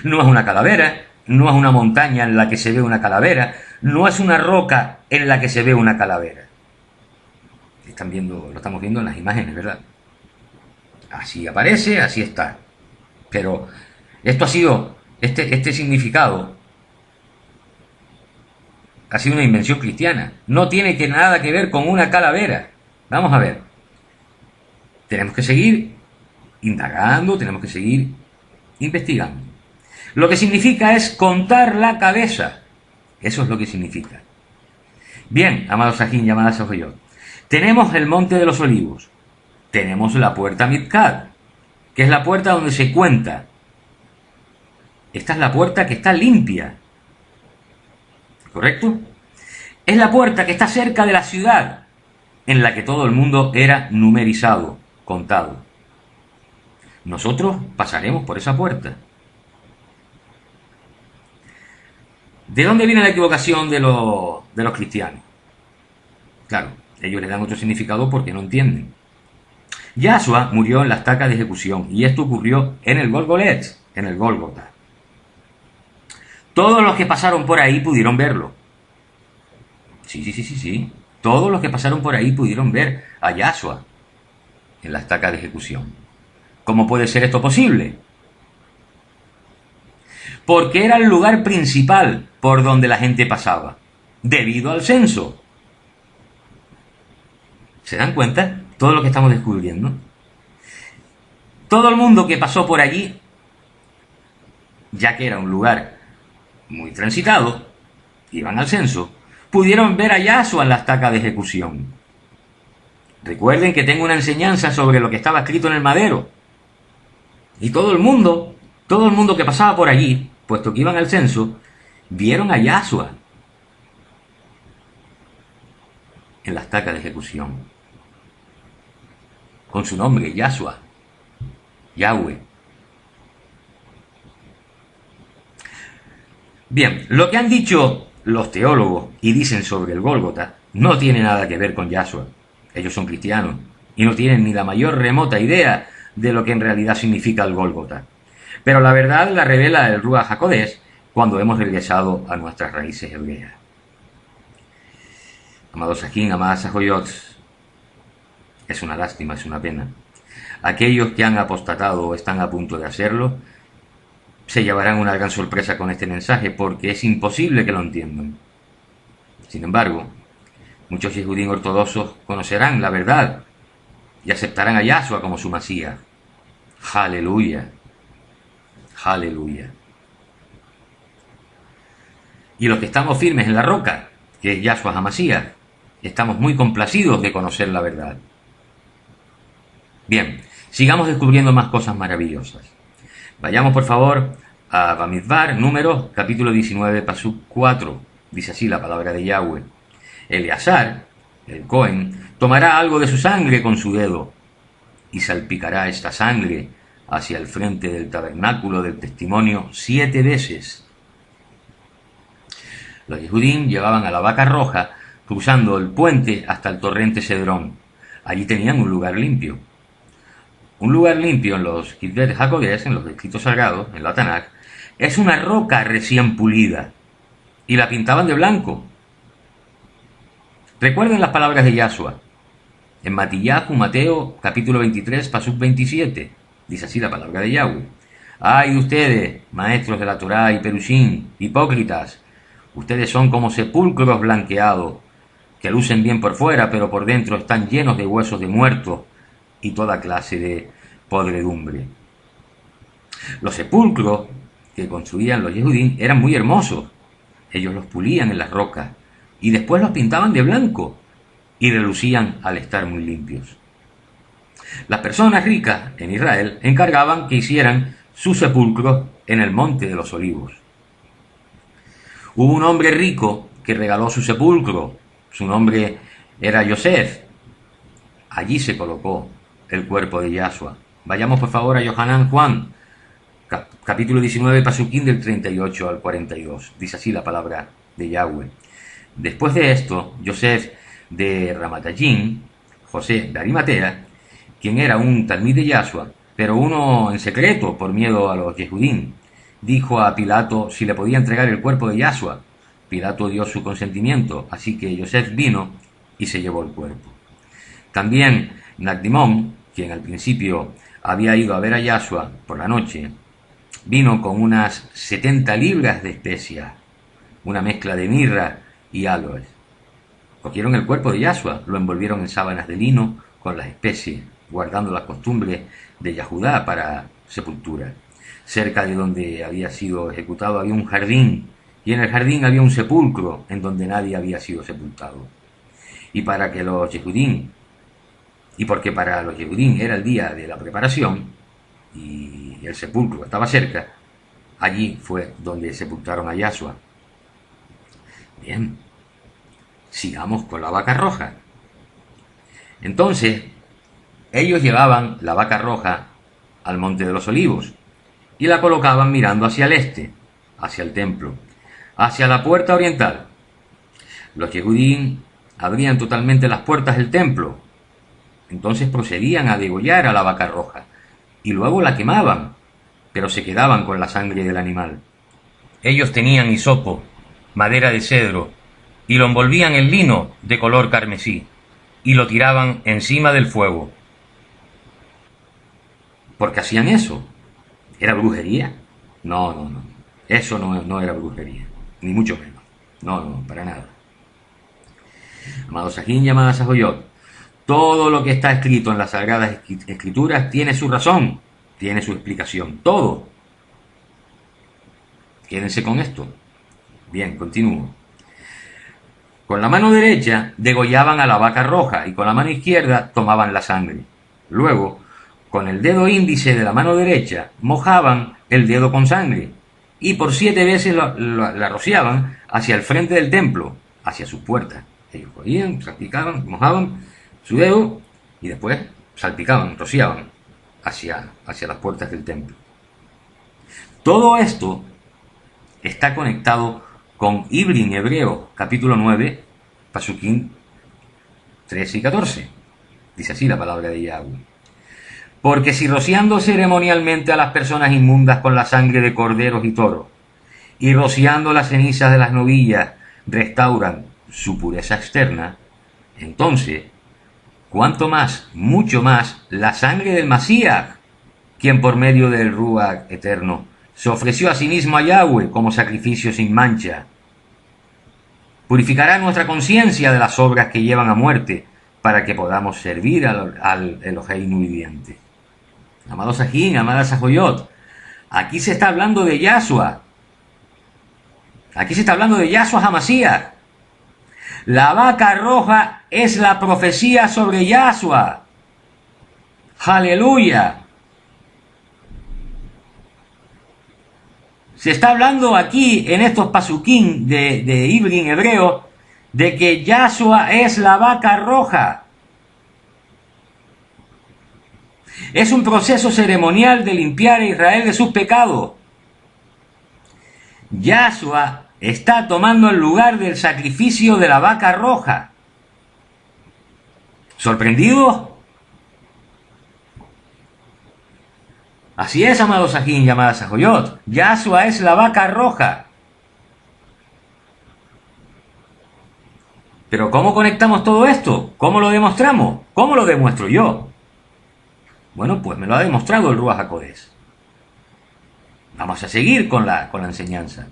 No es una calavera, no es una montaña en la que se ve una calavera, no es una roca en la que se ve una calavera. Lo estamos viendo en las imágenes, ¿verdad? Así aparece, así está. Pero esto ha sido, este significado ha sido una invención cristiana. No tiene nada que ver con una calavera. Vamos a ver. Tenemos que seguir indagando, tenemos que seguir investigando. Lo que significa es contar la cabeza. Eso es lo que significa. Bien, amados Sajín y amadas Sajoyot, tenemos el Monte de los Olivos, tenemos la puerta Midcad, que es la puerta donde se cuenta. Esta es la puerta que está limpia, ¿correcto? Es la puerta que está cerca de la ciudad, en la que todo el mundo era numerizado, contado. Nosotros pasaremos por esa puerta. ¿De dónde viene la equivocación de los cristianos? Claro, ellos le dan otro significado porque no entienden. Yahshua murió en la estaca de ejecución y esto ocurrió en el Golgolet, en el Gólgota. Todos los que pasaron por ahí pudieron verlo. Sí. Todos los que pasaron por ahí pudieron ver a Yahshua en la estaca de ejecución. ¿Cómo puede ser esto posible? Porque era el lugar principal por donde la gente pasaba, debido al censo. ¿Se dan cuenta? Todo lo que estamos descubriendo. Todo el mundo que pasó por allí, ya que era un lugar muy transitado, iban al censo, pudieron ver a Yahshua en la estaca de ejecución. Recuerden que tengo una enseñanza sobre lo que estaba escrito en el madero. Y todo el mundo que pasaba por allí, puesto que iban al censo, vieron a Yahshua en la estaca de ejecución. Con su nombre, Yahshua, Yahweh. Bien, lo que han dicho los teólogos y dicen sobre el Gólgota no tiene nada que ver con Yahshua. Ellos son cristianos y no tienen ni la mayor remota idea de lo que en realidad significa el Gólgota. Pero la verdad la revela el Ruach HaKodesh cuando hemos regresado a nuestras raíces hebreas. Amados Sajín, amadas Sajoyot, es una lástima, es una pena. Aquellos que han apostatado o están a punto de hacerlo se llevarán una gran sorpresa con este mensaje porque es imposible que lo entiendan. Sin embargo, muchos Yehudim ortodoxos conocerán la verdad y aceptarán a Yahshua como su Masías. ¡Aleluya! ¡Aleluya! Y los que estamos firmes en la roca, que es Yahshua HaMasías, estamos muy complacidos de conocer la verdad. Bien, sigamos descubriendo más cosas maravillosas. Vayamos por favor a Bamidbar, Números, capítulo 19, pasuk 4. Dice así la palabra de Yahweh. Eleazar, el Cohen, tomará algo de su sangre con su dedo y salpicará esta sangre hacia el frente del tabernáculo del testimonio 7 veces. Los Yehudim llevaban a la vaca roja cruzando el puente hasta el torrente Cedrón. Allí tenían un lugar limpio. Un lugar limpio en los Kitvet HaKodesh, en los escritos sagrados, en la Tanaj, es una roca recién pulida. Y la pintaban de blanco. Recuerden las palabras de Yahshua. En Matillahu, Mateo, capítulo 23, pasuk 27. Dice así la palabra de Yahweh. ¡Ay de ustedes, maestros de la Torá y Perushim, hipócritas! Ustedes son como sepulcros blanqueados, que lucen bien por fuera, pero por dentro están llenos de huesos de muertos y toda clase de podredumbre. Los sepulcros que construían los Yehudim eran muy hermosos. Ellos los pulían en las rocas y después los pintaban de blanco y relucían al estar muy limpios. Las personas ricas en Israel encargaban que hicieran sus sepulcros en el Monte de los Olivos. Hubo un hombre rico que regaló su sepulcro. Su nombre era Yosef. Allí se colocó el cuerpo de Yahshua. Vayamos por favor a Yohanan Juan, capítulo 19, pasuquín del 38 al 42. Dice así la palabra de Yahweh. Después de esto, Yosef de Ramatayim, José de Arimatea, quien era un talmid de Yahshua, pero uno en secreto por miedo a los Yehudim, dijo a Pilato si le podía entregar el cuerpo de Yahshua. Pilato dio su consentimiento, así que Yosef vino y se llevó el cuerpo. También Nacdimón, quien al principio había ido a ver a Yahshua por la noche, vino con unas 70 libras de especias, una mezcla de mirra y aloes. Cogieron el cuerpo de Yahshua, lo envolvieron en sábanas de lino con las especies, guardando las costumbres de Yahudá para sepultura. Cerca de donde había sido ejecutado había un jardín y en el jardín había un sepulcro en donde nadie había sido sepultado. Y para que los Yehudín, y porque para los Yehudín era el día de la preparación y el sepulcro estaba cerca, allí fue donde sepultaron a Yahshua. Bien, sigamos con la vaca roja. Entonces, ellos llevaban la vaca roja al Monte de los Olivos y la colocaban mirando hacia el este, hacia el templo, hacia la puerta oriental. Los Yehudín abrían totalmente las puertas del templo. Entonces procedían a degollar a la vaca roja y luego la quemaban, pero se quedaban con la sangre del animal. Ellos tenían hisopo, madera de cedro, y lo envolvían en lino de color carmesí y lo tiraban encima del fuego. ¿Por qué hacían eso? ¿Era brujería? No. Eso no era brujería, ni mucho menos. No, para nada. Amados Sajín y amadas Sajoyot, todo lo que está escrito en las Sagradas Escrituras tiene su razón, tiene su explicación, todo. Quédense con esto. Bien, continúo. Con la mano derecha degollaban a la vaca roja y con la mano izquierda tomaban la sangre. Luego, con el dedo índice de la mano derecha mojaban el dedo con sangre y por 7 veces la rociaban hacia el frente del templo, hacia su puerta. Ellos cogían, salpicaban, mojaban su dedo y después salpicaban, rociaban hacia las puertas del templo. Todo esto está conectado con Ibrin Hebreo, capítulo 9, Pasukim 13 y 14. Dice así la palabra de Yahweh. Porque si rociando ceremonialmente a las personas inmundas con la sangre de corderos y toros, y rociando las cenizas de las novillas restauran su pureza externa, entonces, cuanto más, mucho más, la sangre del Masías, quien por medio del Ruach eterno se ofreció a sí mismo a Yahweh como sacrificio sin mancha, purificará nuestra conciencia de las obras que llevan a muerte para que podamos servir al Eloheinu viviente. Amados Sajín, amadas Sajoyot, aquí se está hablando de Yahshua. Aquí se está hablando de Yahshua HaMashiach. La vaca roja es la profecía sobre Yahshua. ¡Aleluya! Se está hablando aquí, en estos pasuquín de Ibrin hebreo, de que Yahshua es la vaca roja. Es un proceso ceremonial de limpiar a Israel de sus pecados. Yahshua está tomando el lugar del sacrificio de la vaca roja. ¿Sorprendidos? Así es, amados Sajín y amadas Sajoyot. Yahshua es la vaca roja. Pero ¿cómo conectamos todo esto? ¿Cómo lo demostramos? ¿Cómo lo demuestro yo? Bueno, pues me lo ha demostrado el Ruach HaKodesh. Vamos a seguir con la enseñanza.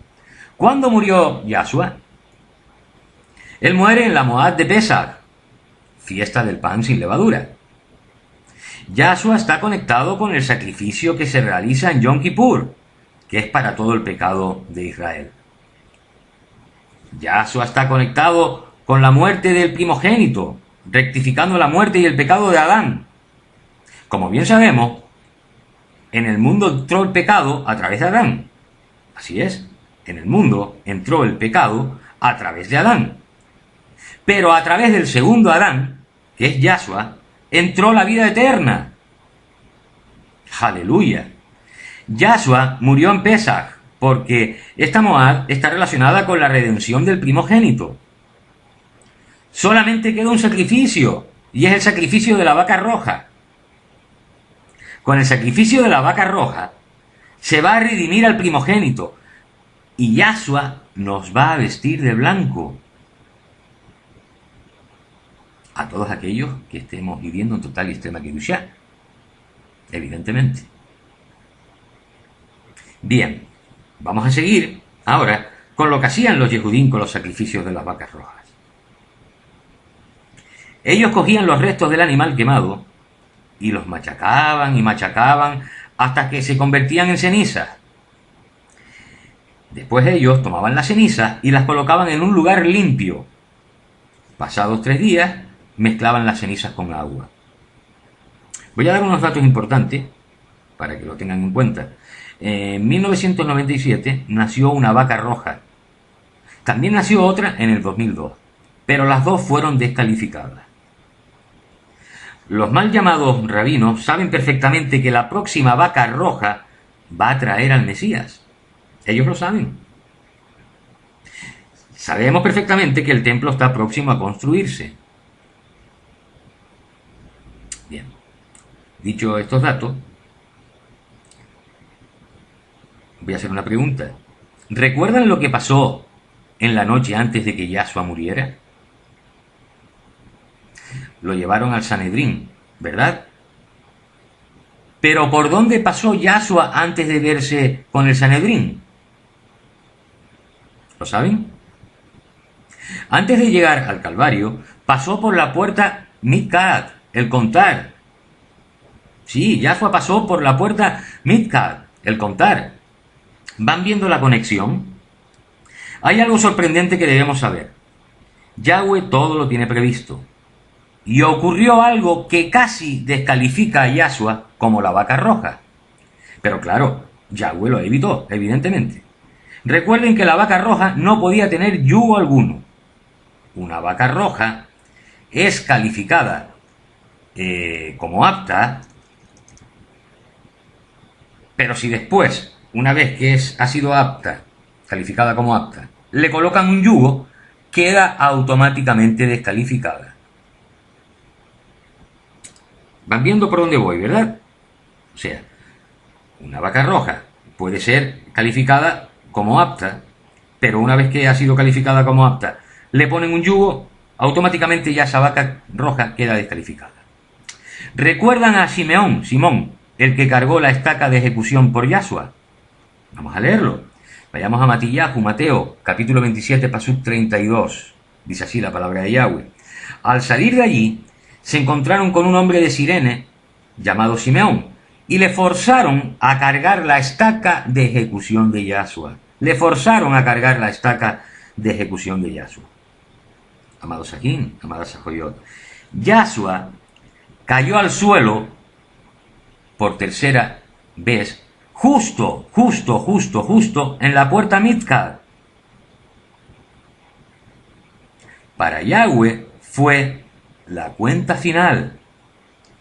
¿Cuándo murió Yahshua? Él muere en la Moed de Pesach, fiesta del pan sin levadura. Yahshua está conectado con el sacrificio que se realiza en Yom Kippur, que es para todo el pecado de Israel. Yahshua está conectado con la muerte del primogénito, rectificando la muerte y el pecado de Adán. Como bien sabemos, en el mundo entró el pecado a través de Adán. Así es, en el mundo entró el pecado a través de Adán. Pero a través del segundo Adán, que es Yahshua, entró la vida eterna. ¡Aleluya! Yahshua murió en Pesach, porque esta Moed está relacionada con la redención del primogénito. Solamente queda un sacrificio, y es el sacrificio de la vaca roja. Con el sacrificio de la vaca roja se va a redimir al primogénito, y Yahshua nos va a vestir de blanco. A todos aquellos que estemos viviendo en total y extrema Kedushá, evidentemente. Bien, vamos a seguir ahora con lo que hacían los Yehudín con los sacrificios de las vacas rojas. Ellos cogían los restos del animal quemado y los machacaban y machacaban hasta que se convertían en cenizas. Después ellos tomaban las cenizas y las colocaban en un lugar limpio. Pasados 3 días, mezclaban las cenizas con agua. Voy a dar unos datos importantes para que lo tengan en cuenta. En 1997 nació una vaca roja. También nació otra en el 2002, pero las dos fueron descalificadas. Los mal llamados rabinos saben perfectamente que la próxima vaca roja va a traer al Mesías. Ellos lo saben. Sabemos perfectamente que el templo está próximo a construirse. Bien, dicho estos datos, voy a hacer una pregunta. ¿Recuerdan lo que pasó en la noche antes de que Yahshua muriera? Lo llevaron al Sanedrín, ¿verdad? Pero ¿por dónde pasó Yahshua antes de verse con el Sanedrín? ¿Lo saben? Antes de llegar al Calvario, pasó por la puerta Midgad, el contar. Sí, Yahshua pasó por la puerta Midgad, el contar. ¿Van viendo la conexión? Hay algo sorprendente que debemos saber. Yahweh todo lo tiene previsto. Y ocurrió algo que casi descalifica a Yahshua como la vaca roja. Pero claro, Yahweh lo evitó, evidentemente. Recuerden que la vaca roja no podía tener yugo alguno. Una vaca roja es calificada como apta, pero si después, una vez que ha sido apta, calificada como apta, le colocan un yugo, queda automáticamente descalificada. Van viendo por dónde voy, ¿verdad? O sea, una vaca roja puede ser calificada como apta, pero una vez que ha sido calificada como apta, le ponen un yugo, automáticamente ya esa vaca roja queda descalificada. ¿Recuerdan a Simón, el que cargó la estaca de ejecución por Yahshua? Vamos a leerlo. Vayamos a Mateo, capítulo 27, pasuk 32. Dice así la palabra de Yahweh. Al salir de allí, se encontraron con un hombre de Cirene, llamado Simeón, y le forzaron a cargar la estaca de ejecución de Yahshua. Le forzaron a cargar la estaca de ejecución de Yahshua. Amados Sajín, amadas Sajoyot, Yahshua cayó al suelo por tercera vez, justo en la puerta Midgad. Para Yahweh fue la cuenta final,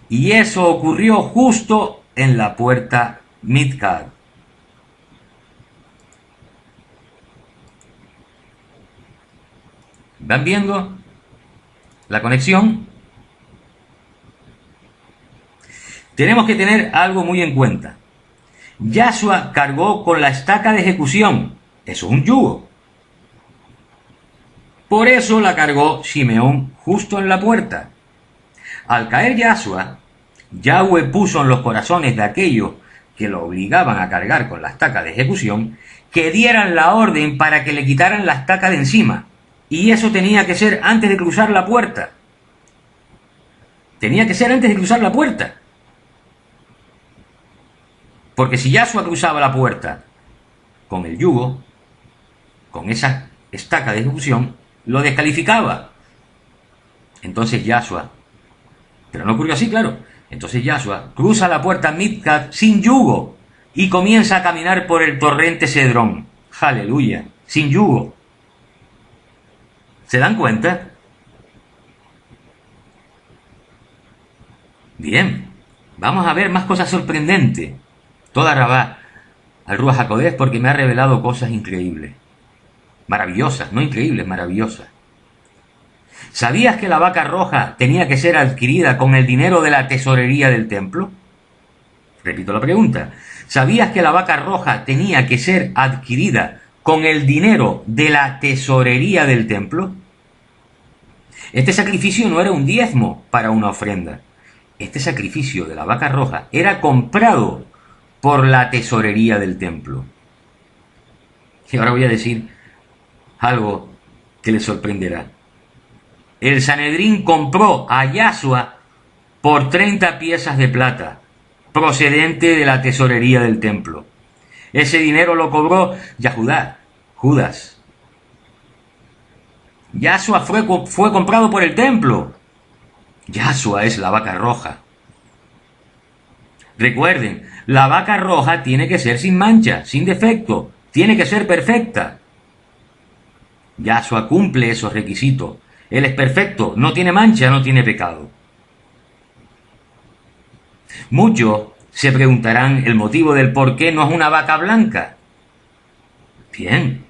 y eso ocurrió justo en la puerta Midgad. ¿Van viendo la conexión? Tenemos que tener algo muy en cuenta. Yahshua cargó con la estaca de ejecución. Eso es un yugo. Por eso la cargó Simeón justo en la puerta. Al caer Yahshua, Yahweh puso en los corazones de aquellos que lo obligaban a cargar con la estaca de ejecución que dieran la orden para que le quitaran la estaca de encima. Y eso tenía que ser antes de cruzar la puerta. Tenía que ser antes de cruzar la puerta. Porque si Yahshua cruzaba la puerta con el yugo, con esa estaca de ejecución, lo descalificaba. Entonces Yahshua, pero no ocurrió así, claro. Entonces Yahshua cruza la puerta Midgad sin yugo y comienza a caminar por el torrente Cedrón. Aleluya, sin yugo. ¿Se dan cuenta? Bien, vamos a ver más cosas sorprendentes. Toda Rabá al Ruach HaKodesh porque me ha revelado cosas increíbles. Maravillosas, no increíbles, maravillosas. ¿Sabías que la vaca roja tenía que ser adquirida con el dinero de la tesorería del templo? Repito la pregunta. ¿Sabías que la vaca roja tenía que ser adquirida con el dinero de la tesorería del templo? Este sacrificio no era un diezmo para una ofrenda. Este sacrificio de la vaca roja era comprado por la tesorería del templo. Y ahora voy a decir algo que les sorprenderá. El Sanedrín compró a Yahshua por 30 piezas de plata, procedente de la tesorería del templo. Ese dinero lo cobró Yahudá, Judas. Yahshua fue comprado por el templo. Yahshua es la vaca roja. Recuerden, la vaca roja tiene que ser sin mancha, sin defecto, tiene que ser perfecta. Yahshua cumple esos requisitos. Él es perfecto, no tiene mancha, no tiene pecado. Muchos se preguntarán el motivo del por qué no es una vaca blanca. Bien,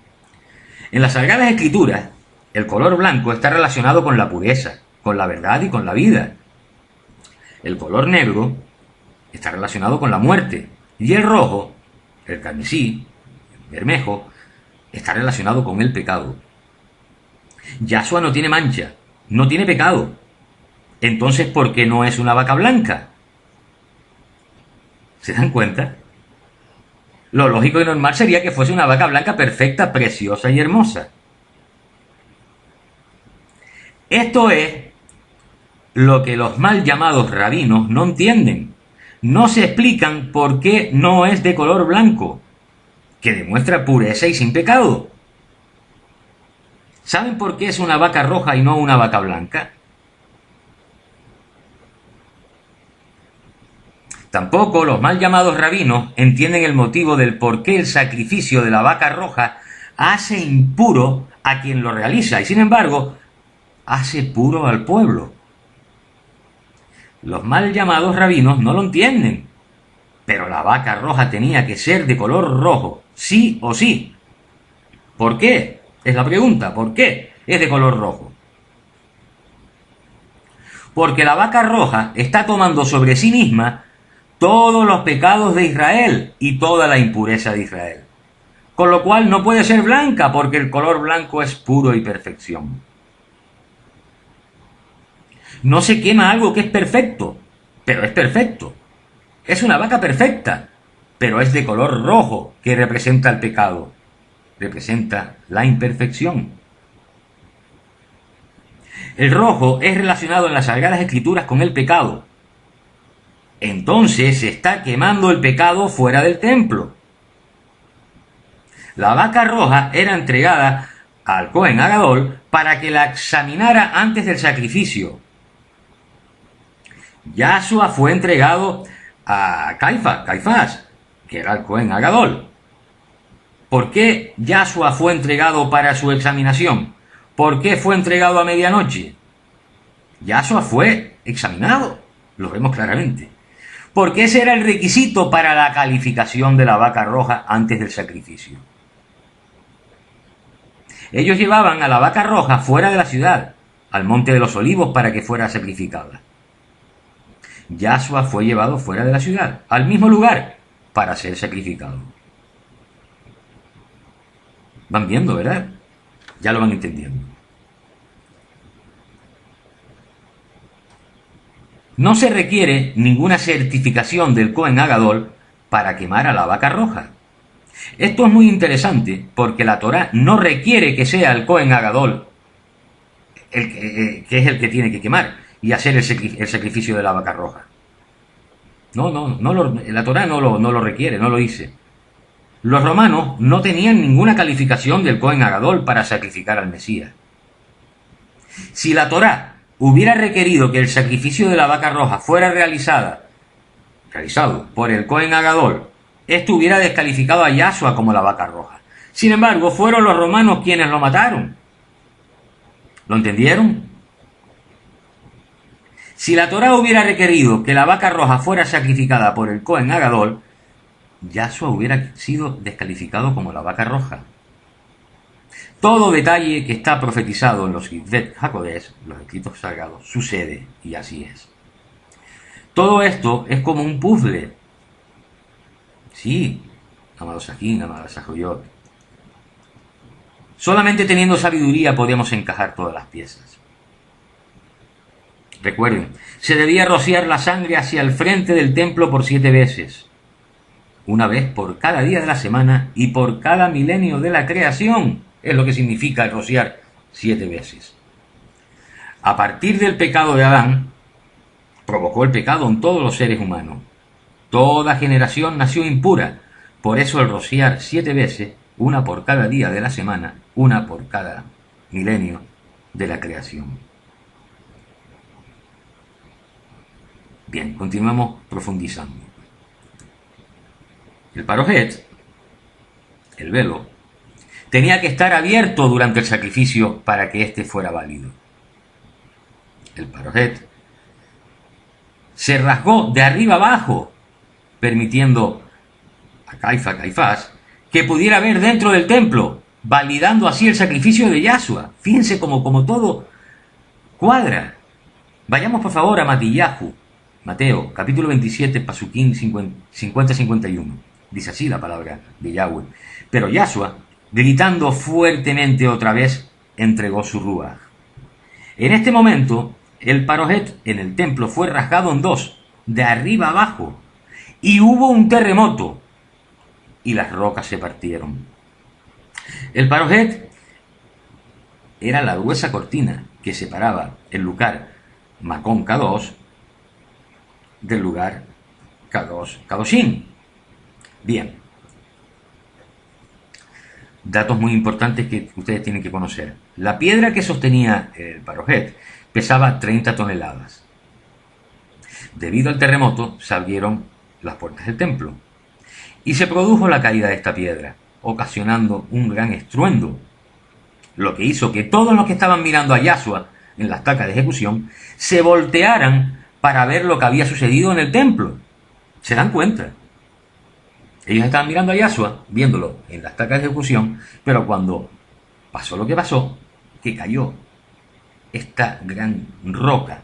en las Sagradas Escrituras, el color blanco está relacionado con la pureza, con la verdad y con la vida. El color negro está relacionado con la muerte. Y el rojo, el carmesí, el bermejo, está relacionado con el pecado. Yahshua no tiene mancha, no tiene pecado. Entonces, ¿por qué no es una vaca blanca? ¿Se dan cuenta? Lo lógico y normal sería que fuese una vaca blanca perfecta, preciosa y hermosa. Esto es lo que los mal llamados rabinos no entienden. No se explican por qué no es de color blanco, que demuestra pureza y sin pecado. ¿Saben por qué es una vaca roja y no una vaca blanca? Tampoco los mal llamados rabinos entienden el motivo del por qué el sacrificio de la vaca roja hace impuro a quien lo realiza y sin embargo hace puro al pueblo. Los mal llamados rabinos no lo entienden, pero la vaca roja tenía que ser de color rojo, sí o sí. ¿Por qué? Es la pregunta, ¿por qué es de color rojo? Porque la vaca roja está tomando sobre sí misma todos los pecados de Israel y toda la impureza de Israel. Con lo cual no puede ser blanca porque el color blanco es puro y perfección. No se quema algo que es perfecto, pero es perfecto. Es una vaca perfecta, pero es de color rojo que representa el pecado, representa la imperfección. El rojo es relacionado en las Sagradas Escrituras con el pecado. Entonces se está quemando el pecado fuera del templo. La vaca roja era entregada al Cohen Agadol para que la examinara antes del sacrificio. Yahshua fue entregado a Caifás, que era el Cohen Agadol. ¿Por qué Yahshua fue entregado para su examinación? ¿Por qué fue entregado a medianoche? Yahshua fue examinado, lo vemos claramente. Porque ese era el requisito para la calificación de la vaca roja antes del sacrificio. Ellos llevaban a la vaca roja fuera de la ciudad, al monte de los olivos, para que fuera sacrificada. Yahshua fue llevado fuera de la ciudad, al mismo lugar, para ser sacrificado. Van viendo, ¿verdad? Ya lo van entendiendo. No se requiere ninguna certificación del Cohen Agadol para quemar a la vaca roja. Esto es muy interesante porque la Torá no requiere que sea el Cohen Agadol que es el que tiene que quemar y hacer el sacrificio de la vaca roja. La Torá no lo requiere, no lo dice. Los romanos no tenían ninguna calificación del Cohen Agadol para sacrificar al Mesías. Si la Torá hubiera requerido que el sacrificio de la vaca roja fuera realizado por el Cohen Agadol, esto hubiera descalificado a Yahshua como la vaca roja. Sin embargo, fueron los romanos quienes lo mataron. ¿Lo entendieron? Si la Torá hubiera requerido que la vaca roja fuera sacrificada por el Cohen Agadol, Yahshua hubiera sido descalificado como la vaca roja. Todo detalle que está profetizado en los Hikvet HaKodesh, los escritos sagrados, sucede, y así es. Todo esto es como un puzzle. Sí, amados Sajín, amados Sajoyot. Solamente teniendo sabiduría podemos encajar todas las piezas. Recuerden, se debía rociar la sangre hacia el frente del templo por 7 veces. Una vez por cada día de la semana y por cada milenio de la creación. Es lo que significa el rociar 7 veces. A partir del pecado de Adán, provocó el pecado en todos los seres humanos. Toda generación nació impura. Por eso el rociar 7 veces una por cada día de la semana, una por cada milenio de la creación. Bien, continuamos profundizando. El parojet, el velo, tenía que estar abierto durante el sacrificio para que éste fuera válido. El parojet se rasgó de arriba abajo, permitiendo a Caifás, que pudiera ver dentro del templo, validando así el sacrificio de Yahshua. Fíjense como todo cuadra. Vayamos por favor a Mateo, capítulo 27, Pasuquín 50-51. Dice así la palabra de Yahweh. Pero Yahshua, gritando fuertemente otra vez, entregó su ruaj. En este momento, el parojet en el templo fue rasgado en dos, de arriba abajo, y hubo un terremoto, y las rocas se partieron. El parojet era la gruesa cortina que separaba el lugar Macón Kadosh del lugar Kadosh Kadoshim. Bien. Datos muy importantes que ustedes tienen que conocer. La piedra que sostenía el parojet pesaba 30 toneladas. Debido al terremoto se abrieron las puertas del templo y se produjo la caída de esta piedra, ocasionando un gran estruendo, lo que hizo que todos los que estaban mirando a Yahshua en la estaca de ejecución se voltearan para ver lo que había sucedido en el templo. ¿Se dan cuenta? Ellos estaban mirando a Yahshua, viéndolo en la estaca de ejecución, pero cuando pasó lo que pasó, que cayó esta gran roca,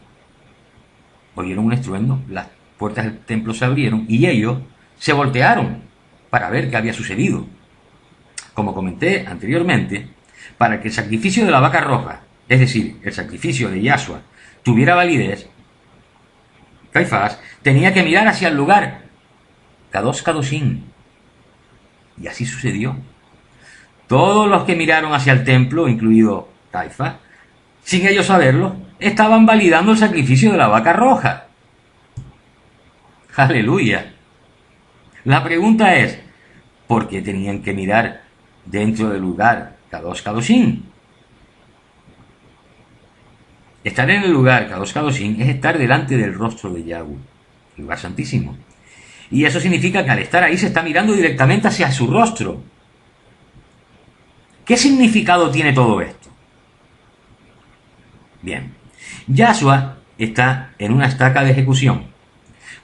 oyeron un estruendo, las puertas del templo se abrieron y ellos se voltearon para ver qué había sucedido. Como comenté anteriormente, para que el sacrificio de la vaca roja, es decir, el sacrificio de Yahshua, tuviera validez, Caifás tenía que mirar hacia el lugar Kadosh Kadoshim. Y así sucedió. Todos los que miraron hacia el templo, incluido Caifás, sin ellos saberlo, estaban validando el sacrificio de la vaca roja. ¡Aleluya! La pregunta es, ¿por qué tenían que mirar dentro del lugar Kadosh Kadoshim? Estar en el lugar Kadosh Kadoshim es estar delante del rostro de Yahweh, el lugar santísimo. Y eso significa que al estar ahí se está mirando directamente hacia su rostro. ¿Qué significado tiene todo esto? Bien, Yahshua está en una estaca de ejecución.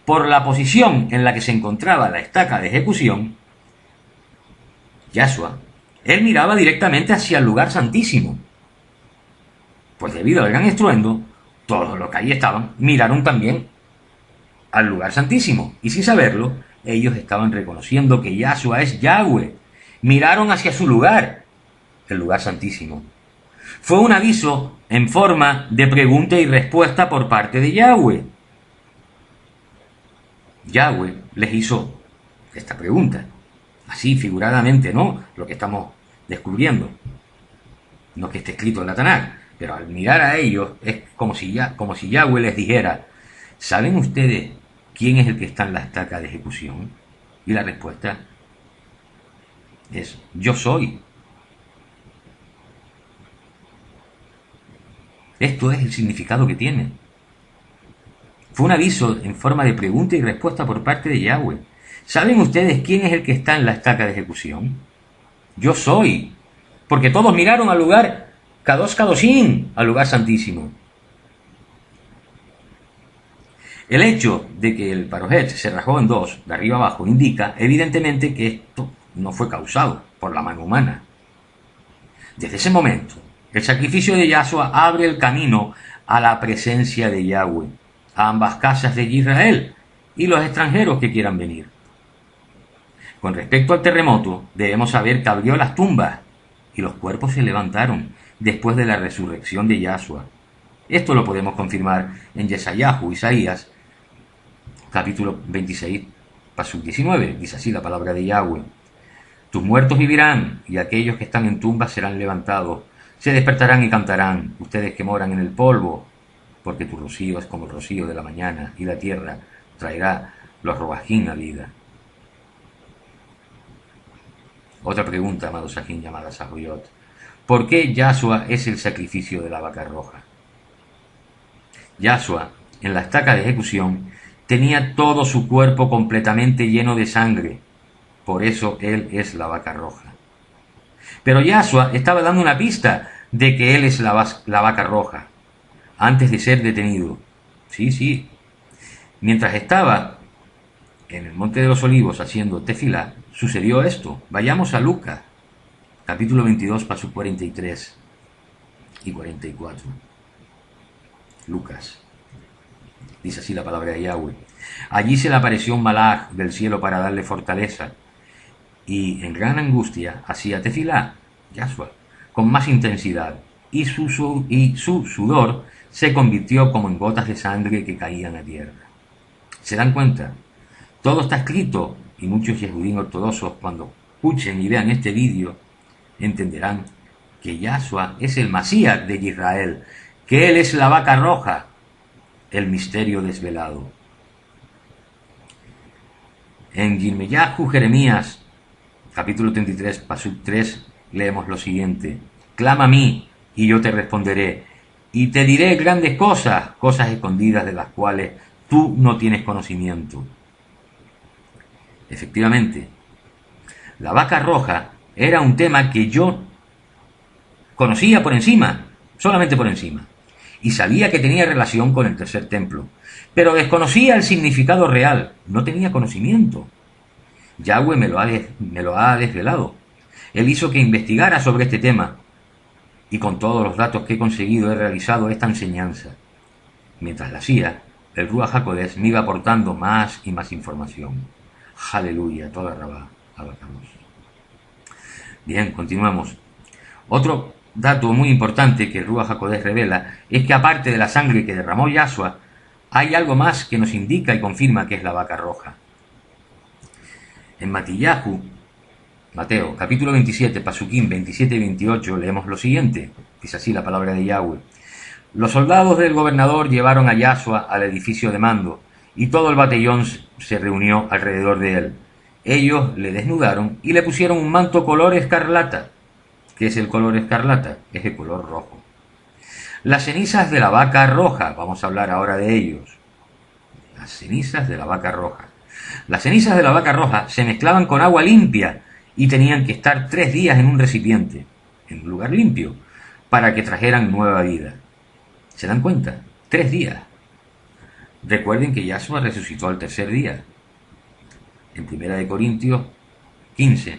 Por la posición en la que se encontraba la estaca de ejecución, Yahshua, él miraba directamente hacia el lugar santísimo. Pues debido al gran estruendo, todos los que allí estaban miraron también al lugar santísimo. Y sin saberlo, ellos estaban reconociendo que Yahshua es Yahweh. Miraron hacia su lugar, el lugar santísimo. Fue un aviso en forma de pregunta y respuesta por parte de Yahweh. Yahweh les hizo esta pregunta, así figuradamente, ¿no? Lo que estamos descubriendo, no que esté escrito en la Tanakh, pero al mirar a ellos es como si Yahweh les dijera: ¿saben ustedes quién es el que está en la estaca de ejecución? Y la respuesta es: yo soy. Esto es el significado que tiene. Fue un aviso en forma de pregunta y respuesta por parte de Yahweh. ¿Saben ustedes quién es el que está en la estaca de ejecución? Yo soy. Porque todos miraron al lugar Kadosh Kadoshim, al lugar santísimo. El hecho de que el parojet se rajó en dos, de arriba abajo, indica evidentemente que esto no fue causado por la mano humana. Desde ese momento, el sacrificio de Yahshua abre el camino a la presencia de Yahweh, a ambas casas de Israel y los extranjeros que quieran venir. Con respecto al terremoto, debemos saber que abrió las tumbas y los cuerpos se levantaron después de la resurrección de Yahshua. Esto lo podemos confirmar en Yesayahu, Isaías, capítulo 26, pasuk 19. Dice así la palabra de Yahweh: tus muertos vivirán, y aquellos que están en tumbas serán levantados. Se despertarán y cantarán, ustedes que moran en el polvo, porque tu rocío es como el rocío de la mañana, y la tierra traerá los robajín a vida. Otra pregunta, amado Sajín, llamada Sahoyot. ¿Por qué Yahshua es el sacrificio de la vaca roja? Yahshua, en la estaca de ejecución, tenía todo su cuerpo completamente lleno de sangre. Por eso él es la vaca roja. Pero Yahshua estaba dando una pista de que él es la vaca roja, antes de ser detenido. Sí. Mientras estaba en el Monte de los Olivos haciendo tefilá, sucedió esto. Vayamos a Lucas, capítulo 22, pasos 43 y 44. Lucas. Dice así la palabra de Yahweh. Allí se le apareció un malaj del cielo para darle fortaleza, y en gran angustia hacía tefilá, Yahshua, con más intensidad, y su sudor se convirtió como en gotas de sangre que caían a tierra. ¿Se dan cuenta? Todo está escrito, y muchos yehudín ortodoxos, cuando escuchen y vean este vídeo, entenderán que Yahshua es el Masías de Israel, que él es la vaca roja, el misterio desvelado. En Yirmeyahu Jeremías, capítulo 33, pasuk 3, leemos lo siguiente: clama a mí, y yo te responderé, y te diré grandes cosas, cosas escondidas de las cuales tú no tienes conocimiento. Efectivamente, la vaca roja era un tema que yo conocía por encima, solamente por encima, y sabía que tenía relación con el tercer templo, pero desconocía el significado real, no tenía conocimiento. Yahweh me lo ha desvelado. Él hizo que investigara sobre este tema, y con todos los datos que he conseguido he realizado esta enseñanza. Mientras la hacía, el Ruach HaKodesh me iba aportando más y más información. Aleluya, toda Rabá, abacamos. Bien, continuamos. Otro dato muy importante que el Ruach HaKodesh revela es que aparte de la sangre que derramó Yahshua, hay algo más que nos indica y confirma que es la vaca roja. En Mateo, capítulo 27, pasuquín 27 y 28, leemos lo siguiente. Dice así la palabra de Yahweh. Los soldados del gobernador llevaron a Yahshua al edificio de mando, y todo el batallón se reunió alrededor de él. Ellos le desnudaron y le pusieron un manto color escarlata. ¿Qué es el color escarlata? Es el color rojo. Las cenizas de la vaca roja, vamos a hablar ahora de ellos. Las cenizas de la vaca roja. Las cenizas de la vaca roja se mezclaban con agua limpia y tenían que estar 3 días en un recipiente, en un lugar limpio, para que trajeran nueva vida. ¿Se dan cuenta? 3 días. Recuerden que Yahshua resucitó al tercer día. En 1 Corintios 15,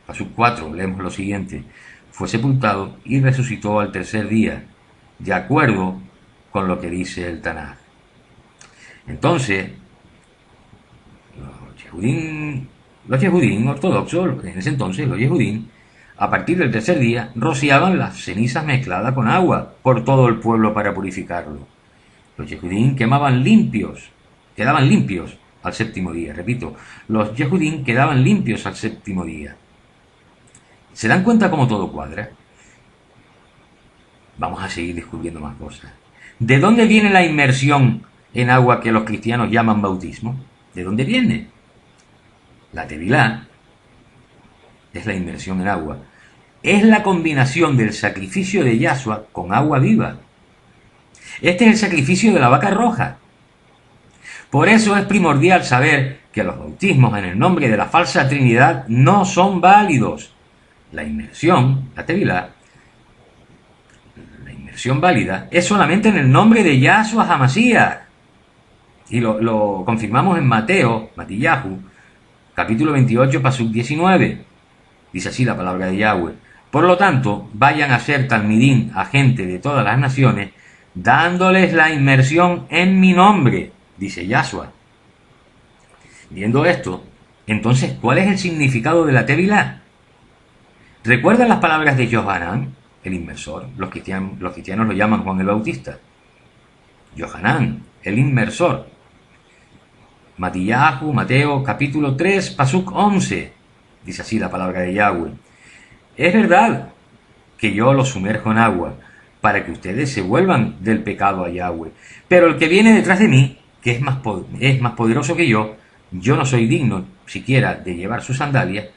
pasuk 4, leemos lo siguiente. Fue sepultado y resucitó al tercer día, de acuerdo con lo que dice el Tanaj. Entonces, los yehudín ortodoxos, en ese entonces los yehudín, a partir del tercer día, rociaban las cenizas mezcladas con agua por todo el pueblo para purificarlo. Los yehudín quedaban limpios al séptimo día. Repito, los yehudín quedaban limpios al séptimo día. ¿Se dan cuenta cómo todo cuadra? Vamos a seguir descubriendo más cosas. ¿De dónde viene la inmersión en agua que los cristianos llaman bautismo? ¿De dónde viene? La tevilá es la inmersión en agua. Es la combinación del sacrificio de Yahshua con agua viva. Este es el sacrificio de la vaca roja. Por eso es primordial saber que los bautismos en el nombre de la falsa Trinidad no son válidos. La inmersión, la tevilá, la inmersión válida es solamente en el nombre de Yahshua HaMashiach. Y lo confirmamos en Matillahu, capítulo 28, pasuk 19. Dice así la palabra de Yahweh. Por lo tanto, vayan a ser talmidín a gente de todas las naciones, dándoles la inmersión en mi nombre, dice Yahshua. Viendo esto, entonces, ¿cuál es el significado de la tevilá? ¿Recuerdan las palabras de Yohanan, el inmersor? Los cristianos lo llaman Juan el Bautista. Yohanan, el inmersor. Matillahu, Mateo, capítulo 3, pasuk 11. Dice así la palabra de Yahweh. Es verdad que yo los sumerjo en agua para que ustedes se vuelvan del pecado a Yahweh. Pero el que viene detrás de mí, que es más poderoso que yo no soy digno siquiera de llevar sus sandalias,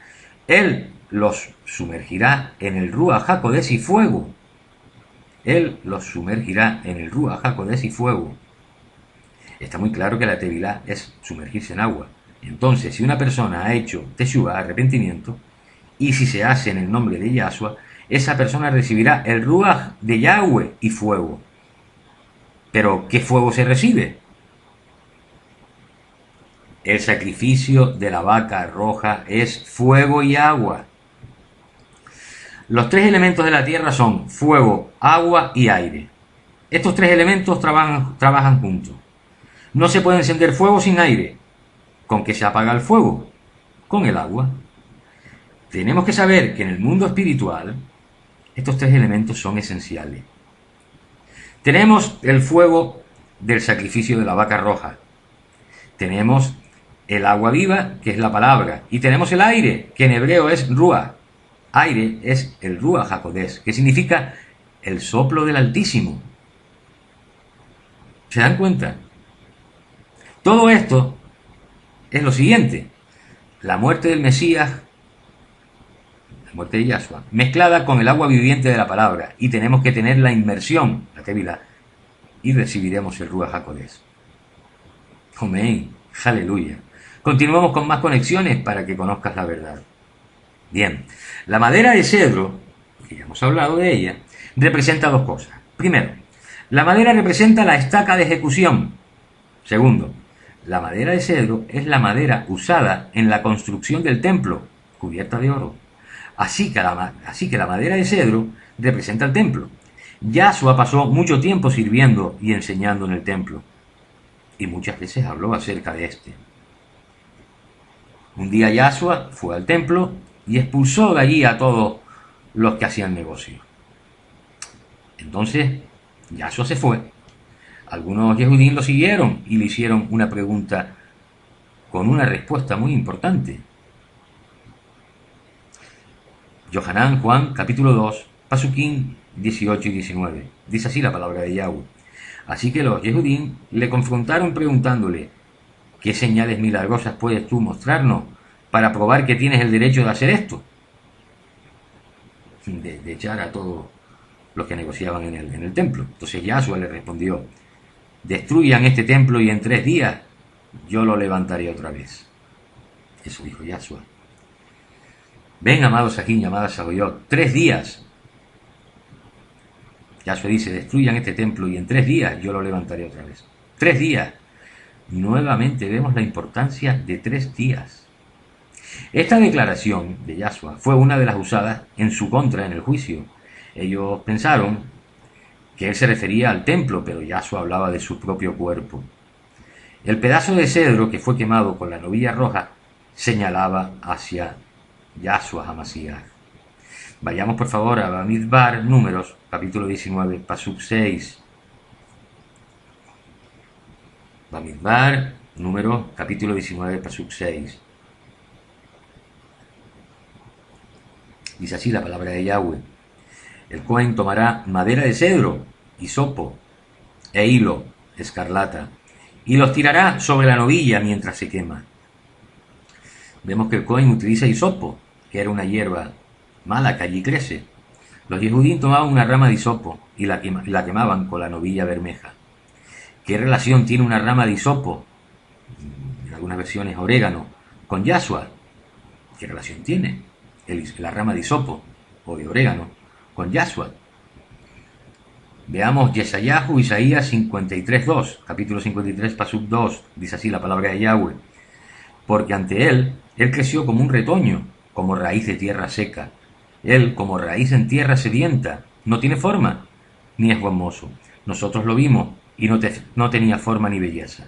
Él los sumergirá en el Ruach HaKodesh y fuego. Él los sumergirá en el Ruach HaKodesh y fuego. Está muy claro que la tevilá es sumergirse en agua. Entonces, si una persona ha hecho teshuvá, arrepentimiento, y si se hace en el nombre de Yahshua, esa persona recibirá el Ruach de Yahweh y fuego. Pero, ¿qué fuego se recibe? El sacrificio de la vaca roja es fuego y agua. Los tres elementos de la tierra son fuego, agua y aire. Estos tres elementos trabajan juntos. No se puede encender fuego sin aire. ¿Con qué se apaga el fuego? Con el agua. Tenemos que saber que en el mundo espiritual estos tres elementos son esenciales. Tenemos el fuego del sacrificio de la vaca roja. Tenemos el agua viva, que es la palabra. Y tenemos el aire, que en hebreo es ruah. Aire es el Ruach HaKodesh, que significa el soplo del Altísimo. ¿Se dan cuenta? Todo esto es lo siguiente: la muerte del Mesías, la muerte de Yahshua, mezclada con el agua viviente de la palabra, y tenemos que tener la inmersión, la tevilá, y recibiremos el Ruach HaKodesh. Amén, aleluya. Continuamos con más conexiones para que conozcas la verdad. Bien, la madera de cedro, que ya hemos hablado de ella, representa dos cosas. Primero, la madera representa la estaca de ejecución. Segundo, la madera de cedro es la madera usada en la construcción del templo, cubierta de oro. Así que la madera de cedro representa el templo. Yahshua pasó mucho tiempo sirviendo y enseñando en el templo, y muchas veces habló acerca de este. Un día Yahshua fue al templo y expulsó de allí a todos los que hacían negocio. Entonces Yahshua se fue. Algunos Yehudim lo siguieron y le hicieron una pregunta con una respuesta muy importante. Yohanan, Juan, capítulo 2, Pasukim 18 y 19. Dice así la palabra de Yahweh. Así que los Yehudim le confrontaron preguntándole: ¿qué señales milagrosas puedes tú mostrarnos para probar que tienes el derecho de hacer esto? De echar a todos los que negociaban en el templo. Entonces Yahshua le respondió: destruyan este templo y en 3 días yo lo levantaré otra vez. Eso dijo Yahshua. Ven, amados aquí, amadas Saboyot, 3 días. Yahshua dice: destruyan este templo y en 3 días yo lo levantaré otra vez. 3 días. Nuevamente vemos la importancia de 3 días. Esta declaración de Yahshua fue una de las usadas en su contra en el juicio. Ellos pensaron que él se refería al templo, pero Yahshua hablaba de su propio cuerpo. El pedazo de cedro que fue quemado con la novilla roja señalaba hacia Yahshua HaMashiach. Vayamos por favor a Bamidbar, Números, capítulo 19, Pasuk 6. Bamidbar, Números, capítulo 19, Pasuk 6. Dice así la palabra de Yahweh: el Cohen tomará madera de cedro, hisopo e hilo, escarlata, y los tirará sobre la novilla mientras se quema. Vemos que el Cohen utiliza hisopo, que era una hierba mala que allí crece. Los Yehudim tomaban una rama de hisopo y la quemaban con la novilla bermeja. ¿Qué relación tiene una rama de hisopo, en algunas versiones orégano, con Yahshua? ¿Qué relación tiene la rama de hisopo o de orégano con Yahshua? Veamos Yesayahu, Isaías 53.2, capítulo 53, Pasuk 2. Dice así la palabra de Yahweh: porque ante él creció como un retoño, como raíz de tierra seca. Él, como raíz en tierra sedienta, no tiene forma, ni es buen mozo. Nosotros lo vimos y no tenía forma ni belleza.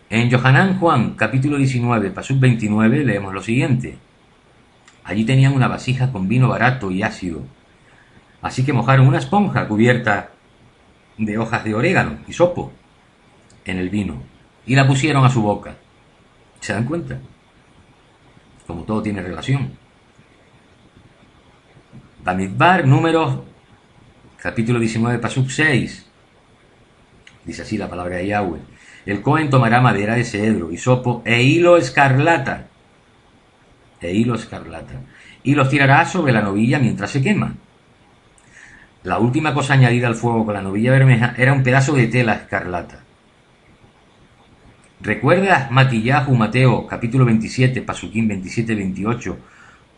En Yohanan, Juan, capítulo 19, Pasuk 29, leemos lo siguiente: allí tenían una vasija con vino barato y ácido, así que mojaron una esponja cubierta de hojas de orégano y hisopo en el vino y la pusieron a su boca. ¿Se dan cuenta? Como todo tiene relación. Bamidbar, Números, capítulo 19, Pasuk 6. Dice así la palabra de Yahweh: el Cohen tomará madera de cedro, hisopo e hilo escarlata, e hilo escarlata, y los tirará sobre la novilla mientras se quema. La última cosa añadida al fuego con la novilla bermeja era un pedazo de tela escarlata. ¿Recuerdas Matillahu Mateo, capítulo 27, Pasuquín 27-28,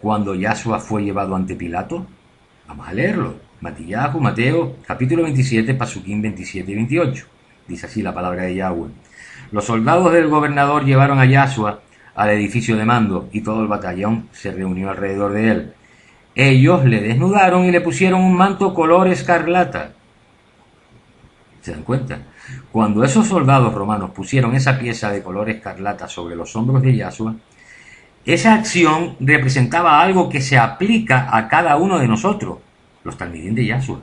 cuando Yahshua fue llevado ante Pilato? Vamos a leerlo. Matillahu Mateo, capítulo 27, Pasuquín 27-28. Dice así la palabra de Yahweh. Los soldados del gobernador llevaron a Yahshua al edificio de mando y todo el batallón se reunió alrededor de él. Ellos le desnudaron y le pusieron un manto color escarlata. ¿Se dan cuenta? Cuando esos soldados romanos pusieron esa pieza de color escarlata sobre los hombros de Yahshua, esa acción representaba algo que se aplica a cada uno de nosotros, los talmidín de Yahshua.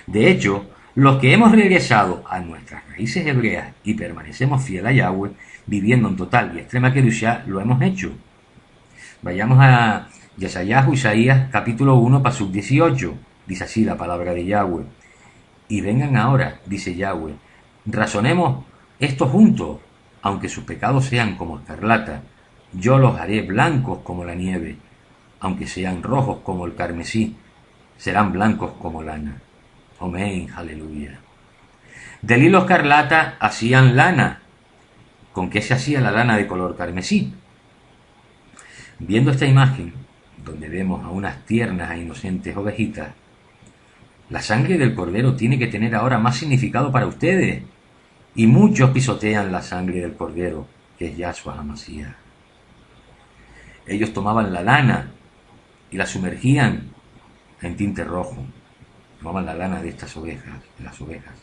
De hecho, los que hemos regresado a nuestras raíces hebreas y permanecemos fiel a Yahweh, viviendo en total y extrema kedushá, lo hemos hecho. Vayamos a Yeshayahu Isaías, capítulo 1, pasuk 18. Dice así la palabra de Yahweh. Y vengan ahora, dice Yahweh, razonemos esto juntos, aunque sus pecados sean como escarlata, yo los haré blancos como la nieve, aunque sean rojos como el carmesí, serán blancos como lana. Amén, aleluya. Del hilo escarlata hacían lana. ¿Con qué se hacía la lana de color carmesí? Viendo esta imagen, donde vemos a unas tiernas e inocentes ovejitas, la sangre del cordero tiene que tener ahora más significado para ustedes, y muchos pisotean la sangre del cordero, que es Yahshua HaMashiach. Ellos tomaban la lana y la sumergían en tinte rojo. Tomaban la lana de estas ovejas, de las ovejas,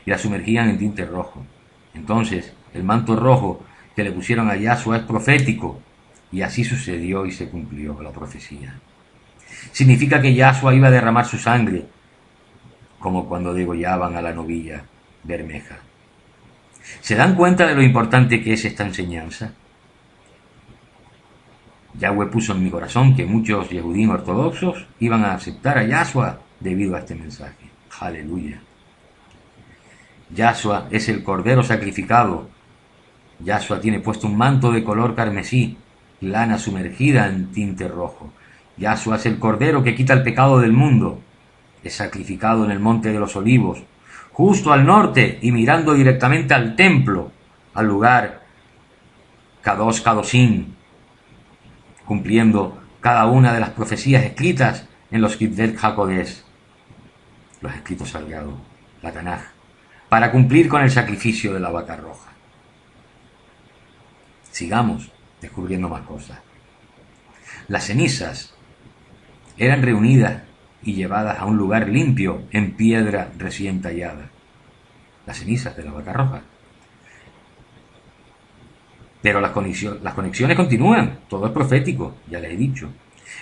y la sumergían en tinte rojo. Entonces, el manto rojo que le pusieron a Yahshua es profético, y así sucedió y se cumplió la profecía. Significa que Yahshua iba a derramar su sangre, como cuando degollaban a la novilla bermeja. ¿Se dan cuenta de lo importante que es esta enseñanza? Yahweh puso en mi corazón que muchos yehudín ortodoxos iban a aceptar a Yahshua debido a este mensaje. Aleluya. Yahshua es el cordero sacrificado. Yahshua tiene puesto un manto de color carmesí, lana sumergida en tinte rojo. Yahshua es el cordero que quita el pecado del mundo. Es sacrificado en el monte de los olivos, justo al norte y mirando directamente al templo, al lugar Kadosh Kadoshim, cumpliendo cada una de las profecías escritas en los Kitvet HaKodesh, los escritos sagrados, la Tanaj, para cumplir con el sacrificio de la vaca roja. Sigamos descubriendo más cosas. Las cenizas eran reunidas y llevadas a un lugar limpio en piedra recién tallada. Las cenizas de la vaca roja. Pero las conexiones continúan, todo es profético, ya les he dicho.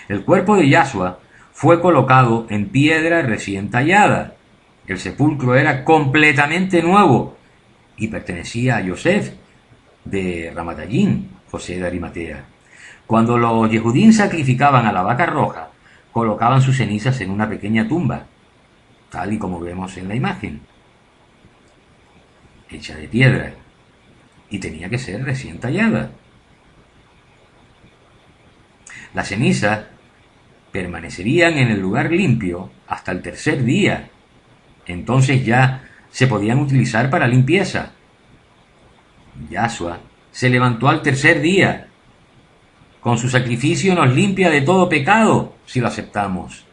El cuerpo de Yahshua fue colocado en piedra recién tallada. El sepulcro era completamente nuevo y pertenecía a Yosef de Ramatayim, José de Arimatea. Cuando los yehudín sacrificaban a la vaca roja, colocaban sus cenizas en una pequeña tumba, tal y como vemos en la imagen, hecha de piedra, y tenía que ser recién tallada. Las cenizas permanecerían en el lugar limpio hasta el tercer día. Entonces ya se podían utilizar para limpieza. Yahshua se levantó al tercer día. Con su sacrificio nos limpia de todo pecado si lo aceptamos.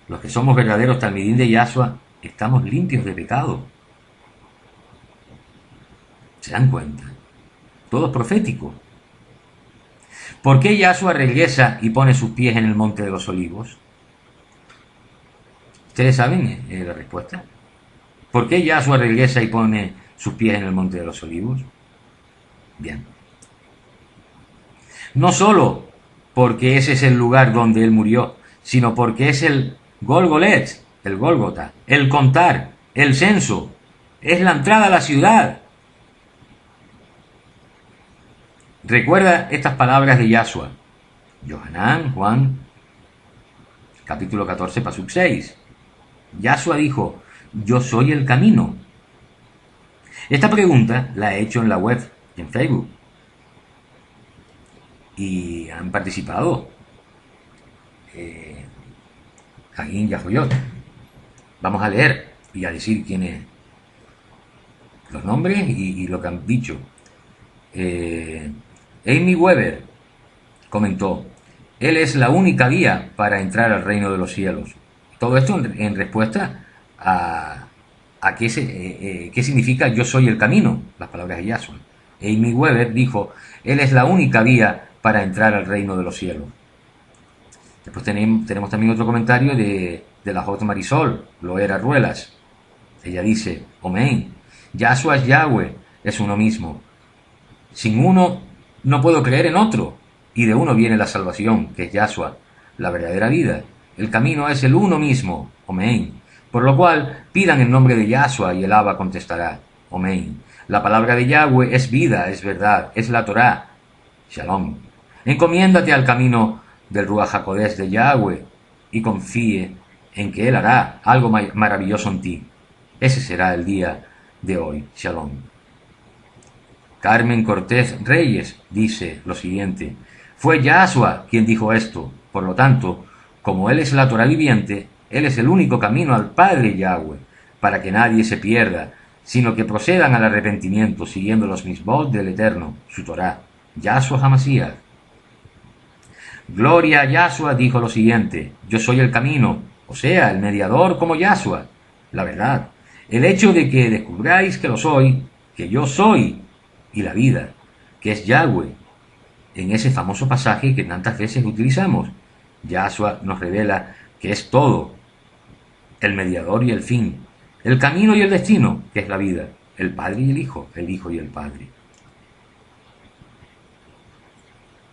Los que somos verdaderos talmidín de Yahshua estamos limpios de pecado. ¿Se dan cuenta? Todo es profético. ¿Por qué Yahshua regresa y pone sus pies en el monte de los olivos? ¿Ustedes saben la respuesta? ¿Por qué Yahshua regresa y pone sus pies en el monte de los olivos? Bien. No solo porque ese es el lugar donde él murió, sino porque es el Golgolet, el Gólgota, el contar, el censo, es la entrada a la ciudad. Recuerda estas palabras de Yahshua. Yohanan, Juan, capítulo 14, pasuk 6. Yahshua dijo, yo soy el camino. Esta pregunta la he hecho en la web, en Facebook. y han participado aquí en Yahoyot. Vamos a leer y a decir quiénes, los nombres y lo que han dicho. Amy Weber comentó: él es la única vía para entrar al reino de los cielos. Todo esto en respuesta a qué significa yo soy el camino, las palabras de Yahshua. Amy Weber dijo: él es la única vía para entrar al reino de los cielos. Después tenemos también otro comentario de la J. Marisol Loera Ruelas. Ella dice: amén, Yahshua es Yahweh, es uno mismo. Sin uno no puedo creer en otro, y de uno viene la salvación, que es Yahshua, la verdadera vida. El camino es el uno mismo, amén. Por lo cual, pidan en nombre de Yahshua y el Abba contestará, amén. La palabra de Yahweh es vida, es verdad, es la Torá, shalom. Encomiéndate al camino del Ruach HaKodesh de Yahweh y confíe en que Él hará algo maravilloso en ti. Ese será el día de hoy, shalom. Carmen Cortés Reyes dice lo siguiente: fue Yahshua quien dijo esto, por lo tanto, como Él es la Torá viviente, Él es el único camino al Padre Yahweh, para que nadie se pierda, sino que procedan al arrepentimiento siguiendo los mismos del Eterno, su Torá, Yahshua HaMashiach. Gloria a Yahshua dijo lo siguiente: yo soy el camino, o sea, el mediador como Yahshua, la verdad. El hecho de que descubráis que lo soy, que yo soy, y la vida, que es Yahweh, en ese famoso pasaje que tantas veces utilizamos. Yahshua nos revela que es todo, el mediador y el fin, el camino y el destino, que es la vida, el Padre y el Hijo y el Padre.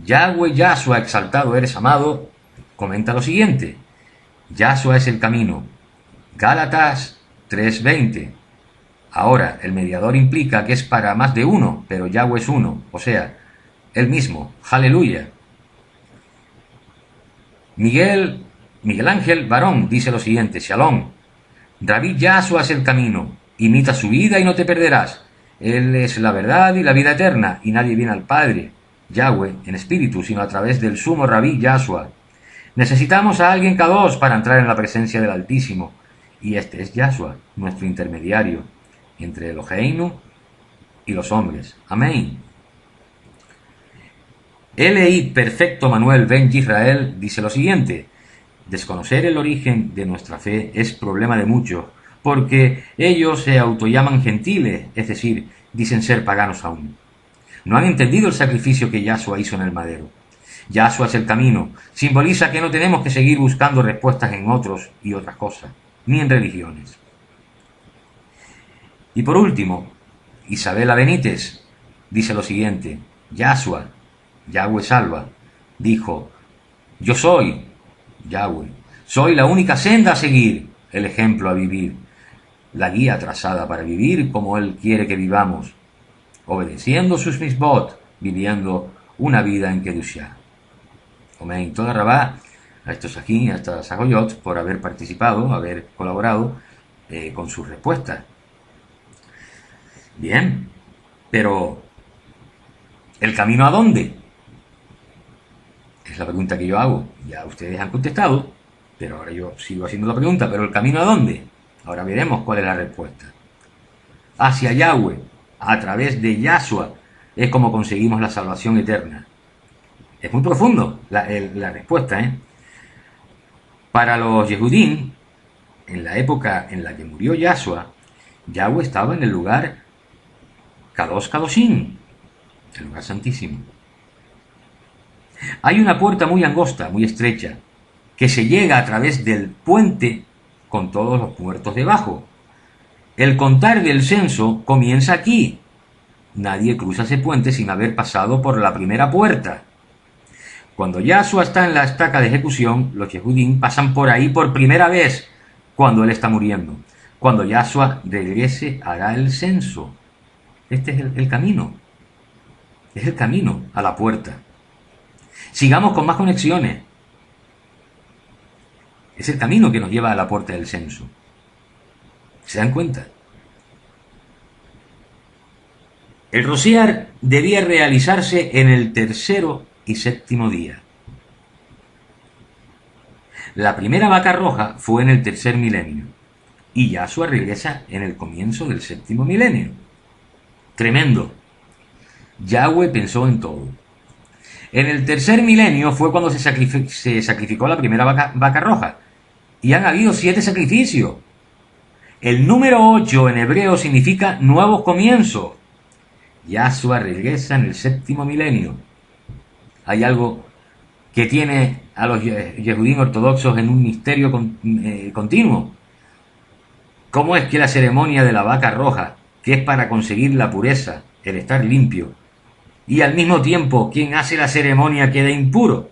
Yahweh, Yahshua, exaltado eres, amado, comenta lo siguiente: Yahshua es el camino. Gálatas 3:20. Ahora, el mediador implica que es para más de uno, pero Yahweh es uno, o sea, él mismo. Aleluya. Miguel Ángel Barón dice lo siguiente: shalom. Rabí Yahshua es el camino. Imita su vida y no te perderás. Él es la verdad y la vida eterna, y nadie viene al Padre, Yahweh, en espíritu, sino a través del sumo Rabí Yahshua. Necesitamos a alguien Kadosh para entrar en la presencia del Altísimo, y este es Yahshua, nuestro intermediario entre Eloheinu y los hombres. Amén. L.I. Perfecto Manuel Ben Israel dice lo siguiente: desconocer el origen de nuestra fe es problema de muchos, porque ellos se autollaman gentiles, es decir, dicen ser paganos aún. No han entendido el sacrificio que Yahshua hizo en el madero. Yahshua es el camino, simboliza que no tenemos que seguir buscando respuestas en otros y otras cosas, ni en religiones. Y por último, Isabela Benítez dice lo siguiente: Yahshua, Yahweh salva, dijo: yo soy Yahweh, soy la única senda a seguir, el ejemplo a vivir, la guía trazada para vivir como Él quiere que vivamos, obedeciendo sus misbot, viviendo una vida en Kedushá. Amén. Toda Rabá a estos aquí, a estas Agoyot, por haber participado, haber colaborado con sus respuestas. Bien, pero ¿el camino a dónde? Es la pregunta que yo hago. Ya ustedes han contestado, pero ahora yo sigo haciendo la pregunta: ¿pero el camino a dónde? Ahora veremos cuál es la respuesta. Hacia Yahweh, a través de Yahshua, es como conseguimos la salvación eterna. Es muy profundo la respuesta, ¿eh? Para los Yehudim, en la época en la que murió Yahshua, Yahweh estaba en el lugar Kadosh Kadoshim, el lugar santísimo. Hay una puerta muy angosta, muy estrecha, que se llega a través del puente con todos los muertos debajo. El contar del censo comienza aquí. Nadie cruza ese puente sin haber pasado por la primera puerta. Cuando Yahshua está en la estaca de ejecución, los Yehudim pasan por ahí por primera vez cuando él está muriendo. Cuando Yahshua regrese, hará el censo. Este es el camino. Es el camino a la puerta. Sigamos con más conexiones. Es el camino que nos lleva a la puerta del censo. ¿Se dan cuenta? El rociar debía realizarse en el tercero y séptimo día. La primera vaca roja fue en el tercer milenio, y Yahshua regresa en el comienzo del séptimo milenio. Tremendo. Yahweh pensó en todo. En el tercer milenio fue cuando se sacrificó la primera vaca roja, y han habido 7 sacrificios. El número 8 en hebreo significa nuevos comienzos. Yahshua regresa en el séptimo milenio. Hay algo que tiene a los Yehudim ortodoxos en un misterio continuo. ¿Cómo es que la ceremonia de la vaca roja, que es para conseguir la pureza, el estar limpio, y al mismo tiempo quien hace la ceremonia queda impuro?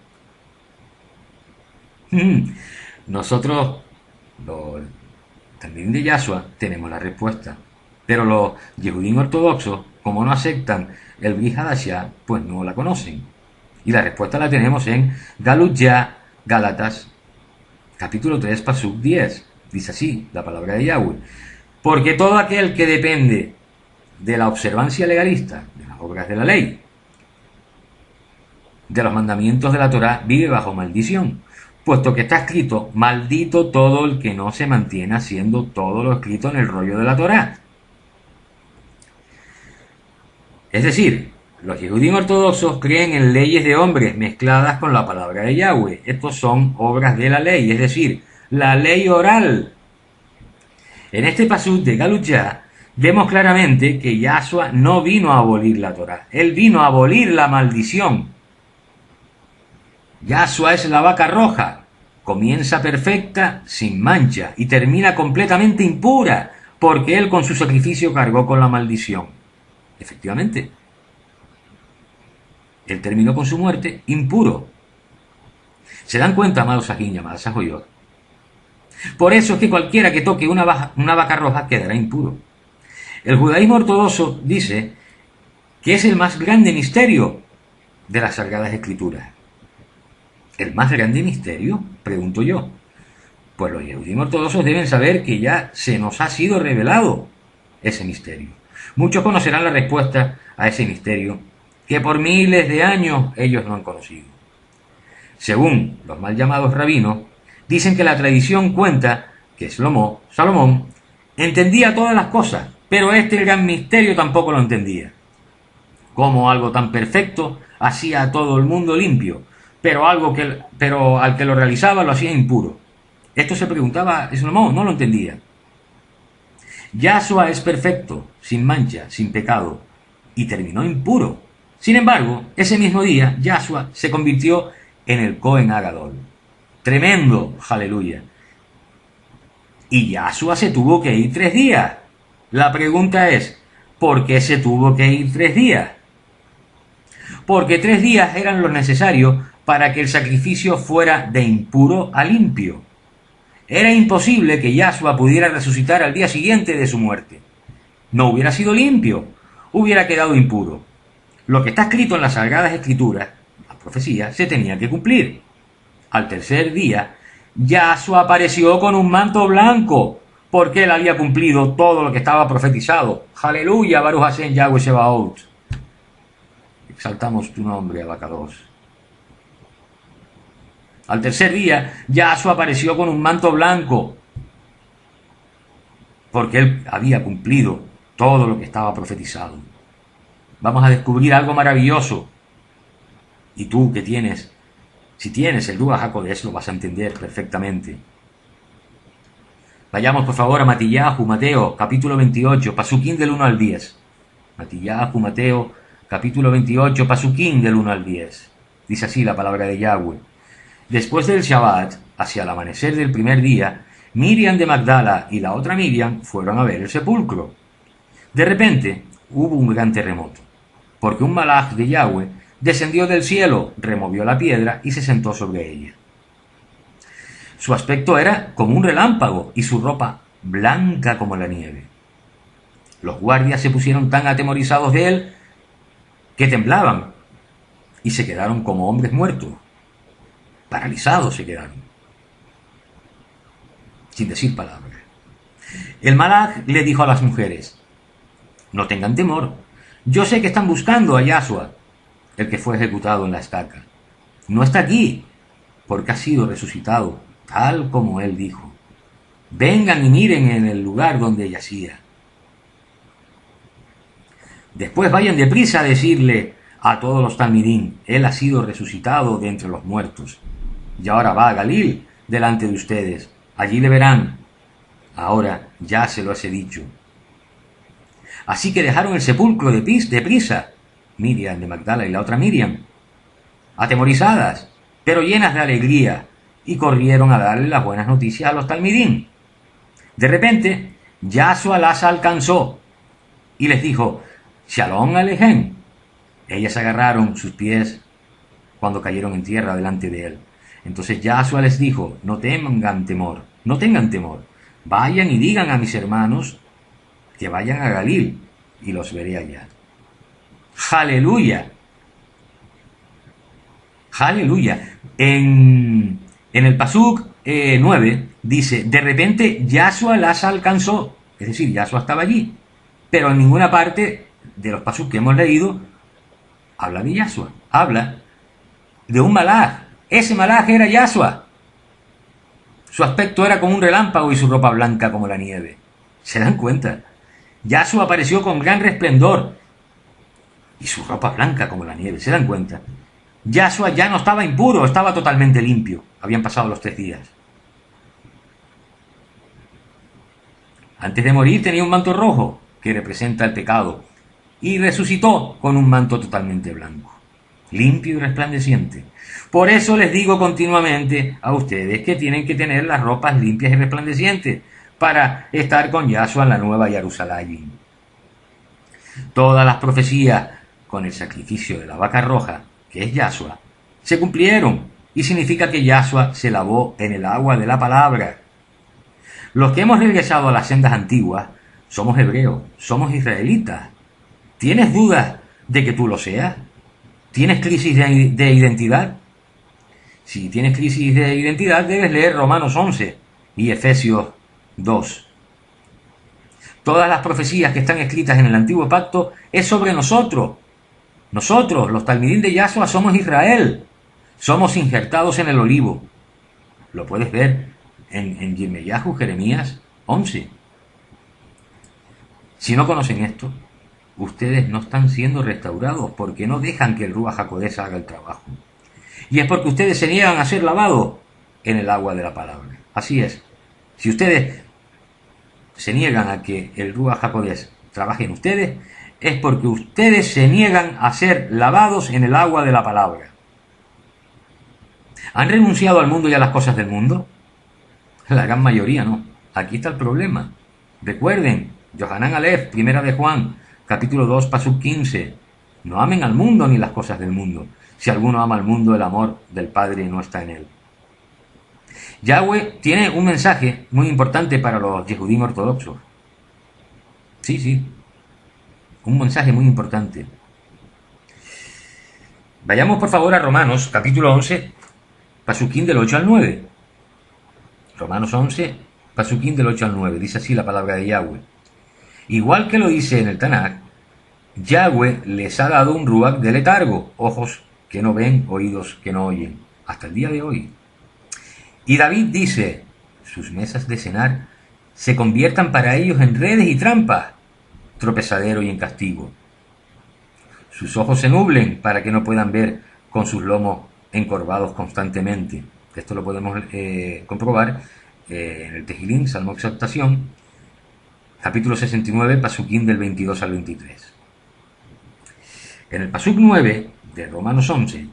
Nosotros, los también de Yahshua, tenemos la respuesta. Pero los Yehudim ortodoxos, como no aceptan el Brit Hadashah, pues no la conocen. Y la respuesta la tenemos en Galut Ya, Gálatas, capítulo 3, pasuk 10. Dice así la palabra de Yahweh: porque todo aquel que depende de la observancia legalista, de las obras de la ley, de los mandamientos de la Torá, vive bajo maldición, puesto que está escrito: maldito todo el que no se mantiene haciendo todo lo escrito en el rollo de la Torá. Es decir, los Yehudim ortodoxos creen en leyes de hombres mezcladas con la palabra de Yahweh. Estos son obras de la ley, es decir, la ley oral. En este pasuk de Galut Ya vemos claramente que Yahshua no vino a abolir la Torá, él vino a abolir la maldición. Yahshua es la vaca roja, comienza perfecta, sin mancha, y termina completamente impura, porque él con su sacrificio cargó con la maldición. Efectivamente, él terminó con su muerte impuro. ¿Se dan cuenta, amados aquí y amadas Sajoyot? Por eso es que cualquiera que toque una vaca roja quedará impuro. El judaísmo ortodoxo dice que es el más grande misterio de las Sagradas Escrituras. ¿El más grande misterio?, pregunto yo. Pues los Yehudim ortodoxos deben saber que ya se nos ha sido revelado ese misterio. Muchos conocerán la respuesta a ese misterio que por miles de años ellos no han conocido. Según los mal llamados rabinos, dicen que la tradición cuenta que Salomón, entendía todas las cosas, pero el gran misterio tampoco lo entendía. Como algo tan perfecto hacía a todo el mundo limpio, pero al que lo realizaba lo hacía impuro. Esto se preguntaba Salomón, no lo entendía. Yahshua es perfecto, sin mancha, sin pecado, y terminó impuro. Sin embargo, ese mismo día, Yahshua se convirtió en el Cohen Agadol. Tremendo, aleluya. Y Yahshua se tuvo que ir 3 días. La pregunta es, ¿por qué se tuvo que ir 3 días? Porque 3 días eran lo necesario para que el sacrificio fuera de impuro a limpio. Era imposible que Yahshua pudiera resucitar al día siguiente de su muerte. No hubiera sido limpio, hubiera quedado impuro. Lo que está escrito en las Sagradas Escrituras, la profecía, se tenía que cumplir. Al tercer día, Yahshua apareció con un manto blanco, porque él había cumplido todo lo que estaba profetizado. Aleluya, Baruch Hashem Yahweh Sebaot. Exaltamos tu nombre, Abacados. Al tercer día, Yahshua apareció con un manto blanco, porque él había cumplido todo lo que estaba profetizado. Vamos a descubrir algo maravilloso. Y tú que tienes, si tienes el Ruach HaKodesh, lo vas a entender perfectamente. Vayamos por favor a Mateo, capítulo 28, pasuquín del 1 al 10. Mateo, capítulo 28, pasuquín del 1 al 10. Dice así la palabra de Yahweh. Después del Shabbat, hacia el amanecer del primer día, Miriam de Magdala y la otra Miriam fueron a ver el sepulcro. De repente hubo un gran terremoto, porque un malaj de Yahweh descendió del cielo, removió la piedra y se sentó sobre ella. Su aspecto era como un relámpago y su ropa blanca como la nieve. Los guardias se pusieron tan atemorizados de él que temblaban y se quedaron como hombres muertos. Paralizados se quedaron, sin decir palabra. El malaj le dijo a las mujeres: no tengan temor, yo sé que están buscando a Yahshua, el que fue ejecutado en la estaca. No está aquí, porque ha sido resucitado, tal como él dijo. Vengan y miren en el lugar donde yacía. Después vayan deprisa a decirle a todos los talmidín, él ha sido resucitado de entre los muertos. Y ahora va a Galil delante de ustedes. Allí le verán. Ahora ya se los he dicho. Así que dejaron el sepulcro deprisa, Miriam de Magdala y la otra Miriam, atemorizadas, pero llenas de alegría, y corrieron a darle las buenas noticias a los talmidín. De repente, Yahshua las alcanzó y les dijo, Shalom Alejem. Ellas agarraron sus pies cuando cayeron en tierra delante de él. Entonces Yahshua les dijo, no tengan temor, vayan y digan a mis hermanos que vayan a Galil y los veré allá. ¡Aleluya! ¡Aleluya! En el Pasuk 9 dice, de repente Yahshua las alcanzó, es decir, Yahshua estaba allí, pero en ninguna parte de los Pasuk que hemos leído habla de Yahshua, habla de un malaj. Ese malaj era Yahshua. Su aspecto era como un relámpago y su ropa blanca como la nieve. ¿Se dan cuenta? Yahshua apareció con gran resplendor y su ropa blanca como la nieve. ¿Se dan cuenta? Yahshua ya no estaba impuro, estaba totalmente limpio. Habían pasado los 3 días. Antes de morir tenía un manto rojo que representa el pecado y resucitó con un manto totalmente blanco, limpio y resplandeciente. Por eso les digo continuamente a ustedes que tienen que tener las ropas limpias y resplandecientes para estar con Yahshua en la nueva Jerusalén. Todas las profecías con el sacrificio de la vaca roja, que es Yahshua, se cumplieron y significa que Yahshua se lavó en el agua de la palabra. Los que hemos regresado a las sendas antiguas somos hebreos, somos israelitas. ¿Tienes dudas de que tú lo seas? ¿Tienes crisis de identidad? Si tienes crisis de identidad, debes leer Romanos 11 y Efesios 2. Todas las profecías que están escritas en el Antiguo Pacto es sobre nosotros. Nosotros, los talmidín de Yahshua, somos Israel. Somos injertados en el olivo. Lo puedes ver en Yirmeyahu, Jeremías 11. Si no conocen esto, ustedes no están siendo restaurados porque no dejan que el Ruach HaKodesh haga el trabajo. Y es porque ustedes se niegan a ser lavados en el agua de la palabra. Así es. Si ustedes se niegan a que el Ruach HaKodesh trabaje en ustedes, es porque ustedes se niegan a ser lavados en el agua de la palabra. ¿Han renunciado al mundo y a las cosas del mundo? La gran mayoría no. Aquí está el problema. Recuerden, Yohanan Aleph, primera de Juan, capítulo 2, pasuk 15. No amen al mundo ni las cosas del mundo. Si alguno ama al mundo, el amor del Padre no está en él. Yahweh tiene un mensaje muy importante para los Yehudim ortodoxos. Sí. Un mensaje muy importante. Vayamos por favor a Romanos, capítulo 11, pasuquín del 8 al 9. Romanos 11, pasuquín del 8 al 9. Dice así la palabra de Yahweh. Igual que lo dice en el Tanakh, Yahweh les ha dado un ruach de letargo, ojos que no ven, oídos que no oyen, hasta el día de hoy. Y David dice, sus mesas de cenar se conviertan para ellos en redes y trampas, tropezadero y en castigo. Sus ojos se nublen para que no puedan ver con sus lomos encorvados constantemente. Esto lo podemos comprobar en el Tejilín, Salmo Exaltación, capítulo 69, pasuquín del 22 al 23. En el pasuk 9 de Romanos 11,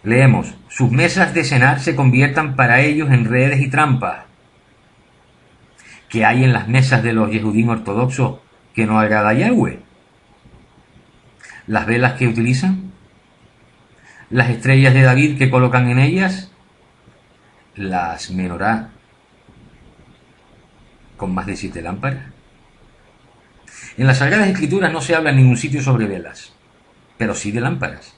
leemos, sus mesas de cenar se conviertan para ellos en redes y trampas. ¿Qué hay en las mesas de los Yehudim ortodoxos que no agrada a Yahweh? Las velas que utilizan, las estrellas de David que colocan en ellas, las menorá con más de 7 lámparas. En las Sagradas Escrituras no se habla en ningún sitio sobre velas, pero sí de lámparas.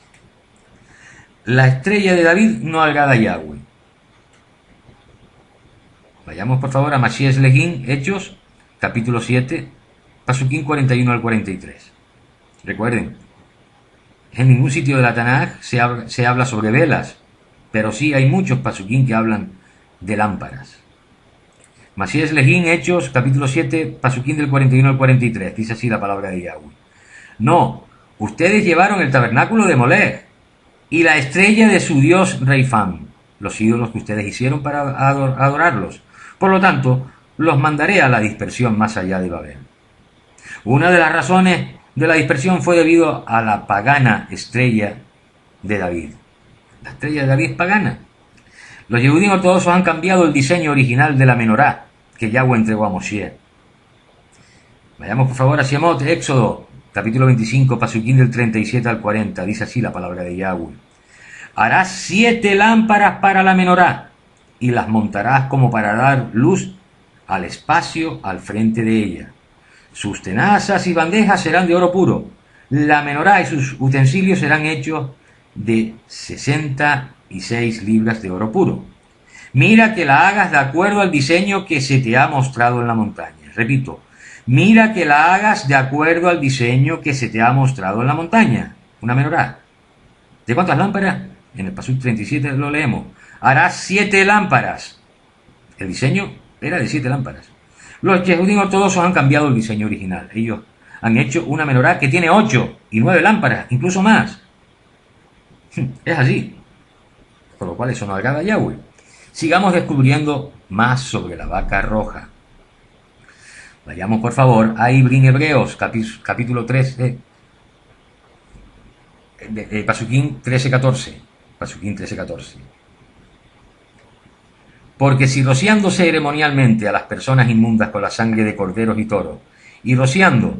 La estrella de David no agrada a Yahweh. Vayamos por favor a Mashiach Legín, Hechos, capítulo 7, pasuquín 41 al 43. Recuerden, En ningún sitio de la Tanaj se habla sobre velas, pero sí hay muchos pasuquín que hablan de lámparas. Masías Lejín, Hechos, capítulo 7, pasuquín del 41 al 43, dice así la palabra de Yahweh. No, ustedes llevaron el tabernáculo de Molech y la estrella de su dios Reifán, los ídolos que ustedes hicieron para adorarlos. Por lo tanto, los mandaré a la dispersión más allá de Babel. Una de las razones de la dispersión fue debido a la pagana estrella de David. La estrella de David es pagana. Los Yehudim ortodoxos han cambiado el diseño original de la menorá que Yahweh entregó a Moshe. Vayamos por favor a Shemot, Éxodo, capítulo 25, pasuquín del 37 al 40. Dice así la palabra de Yahweh. Harás 7 lámparas para la menorá y las montarás como para dar luz al espacio al frente de ella. Sus tenazas y bandejas serán de oro puro. La menorá y sus utensilios serán hechos de 66 libras de oro puro. Mira que la hagas de acuerdo al diseño que se te ha mostrado en la montaña. Repito, mira que la hagas de acuerdo al diseño que se te ha mostrado en la montaña. Una menorá. ¿De cuántas lámparas? En el pasuk 37 lo leemos. Harás 7 lámparas. El diseño era de 7 lámparas. Los Yehudim ortodoxos han cambiado el diseño original. Ellos han hecho una menorá que tiene 8 y 9 lámparas, incluso más. Es así. Por lo cual eso no agrada a Yahweh. Sigamos descubriendo más sobre la vaca roja. Vayamos por favor a Ibrín Hebreos, capítulo 13, pasuquín 13-14. Pasuquín 13-14. Porque si rociando ceremonialmente a las personas inmundas con la sangre de corderos y toros, y rociando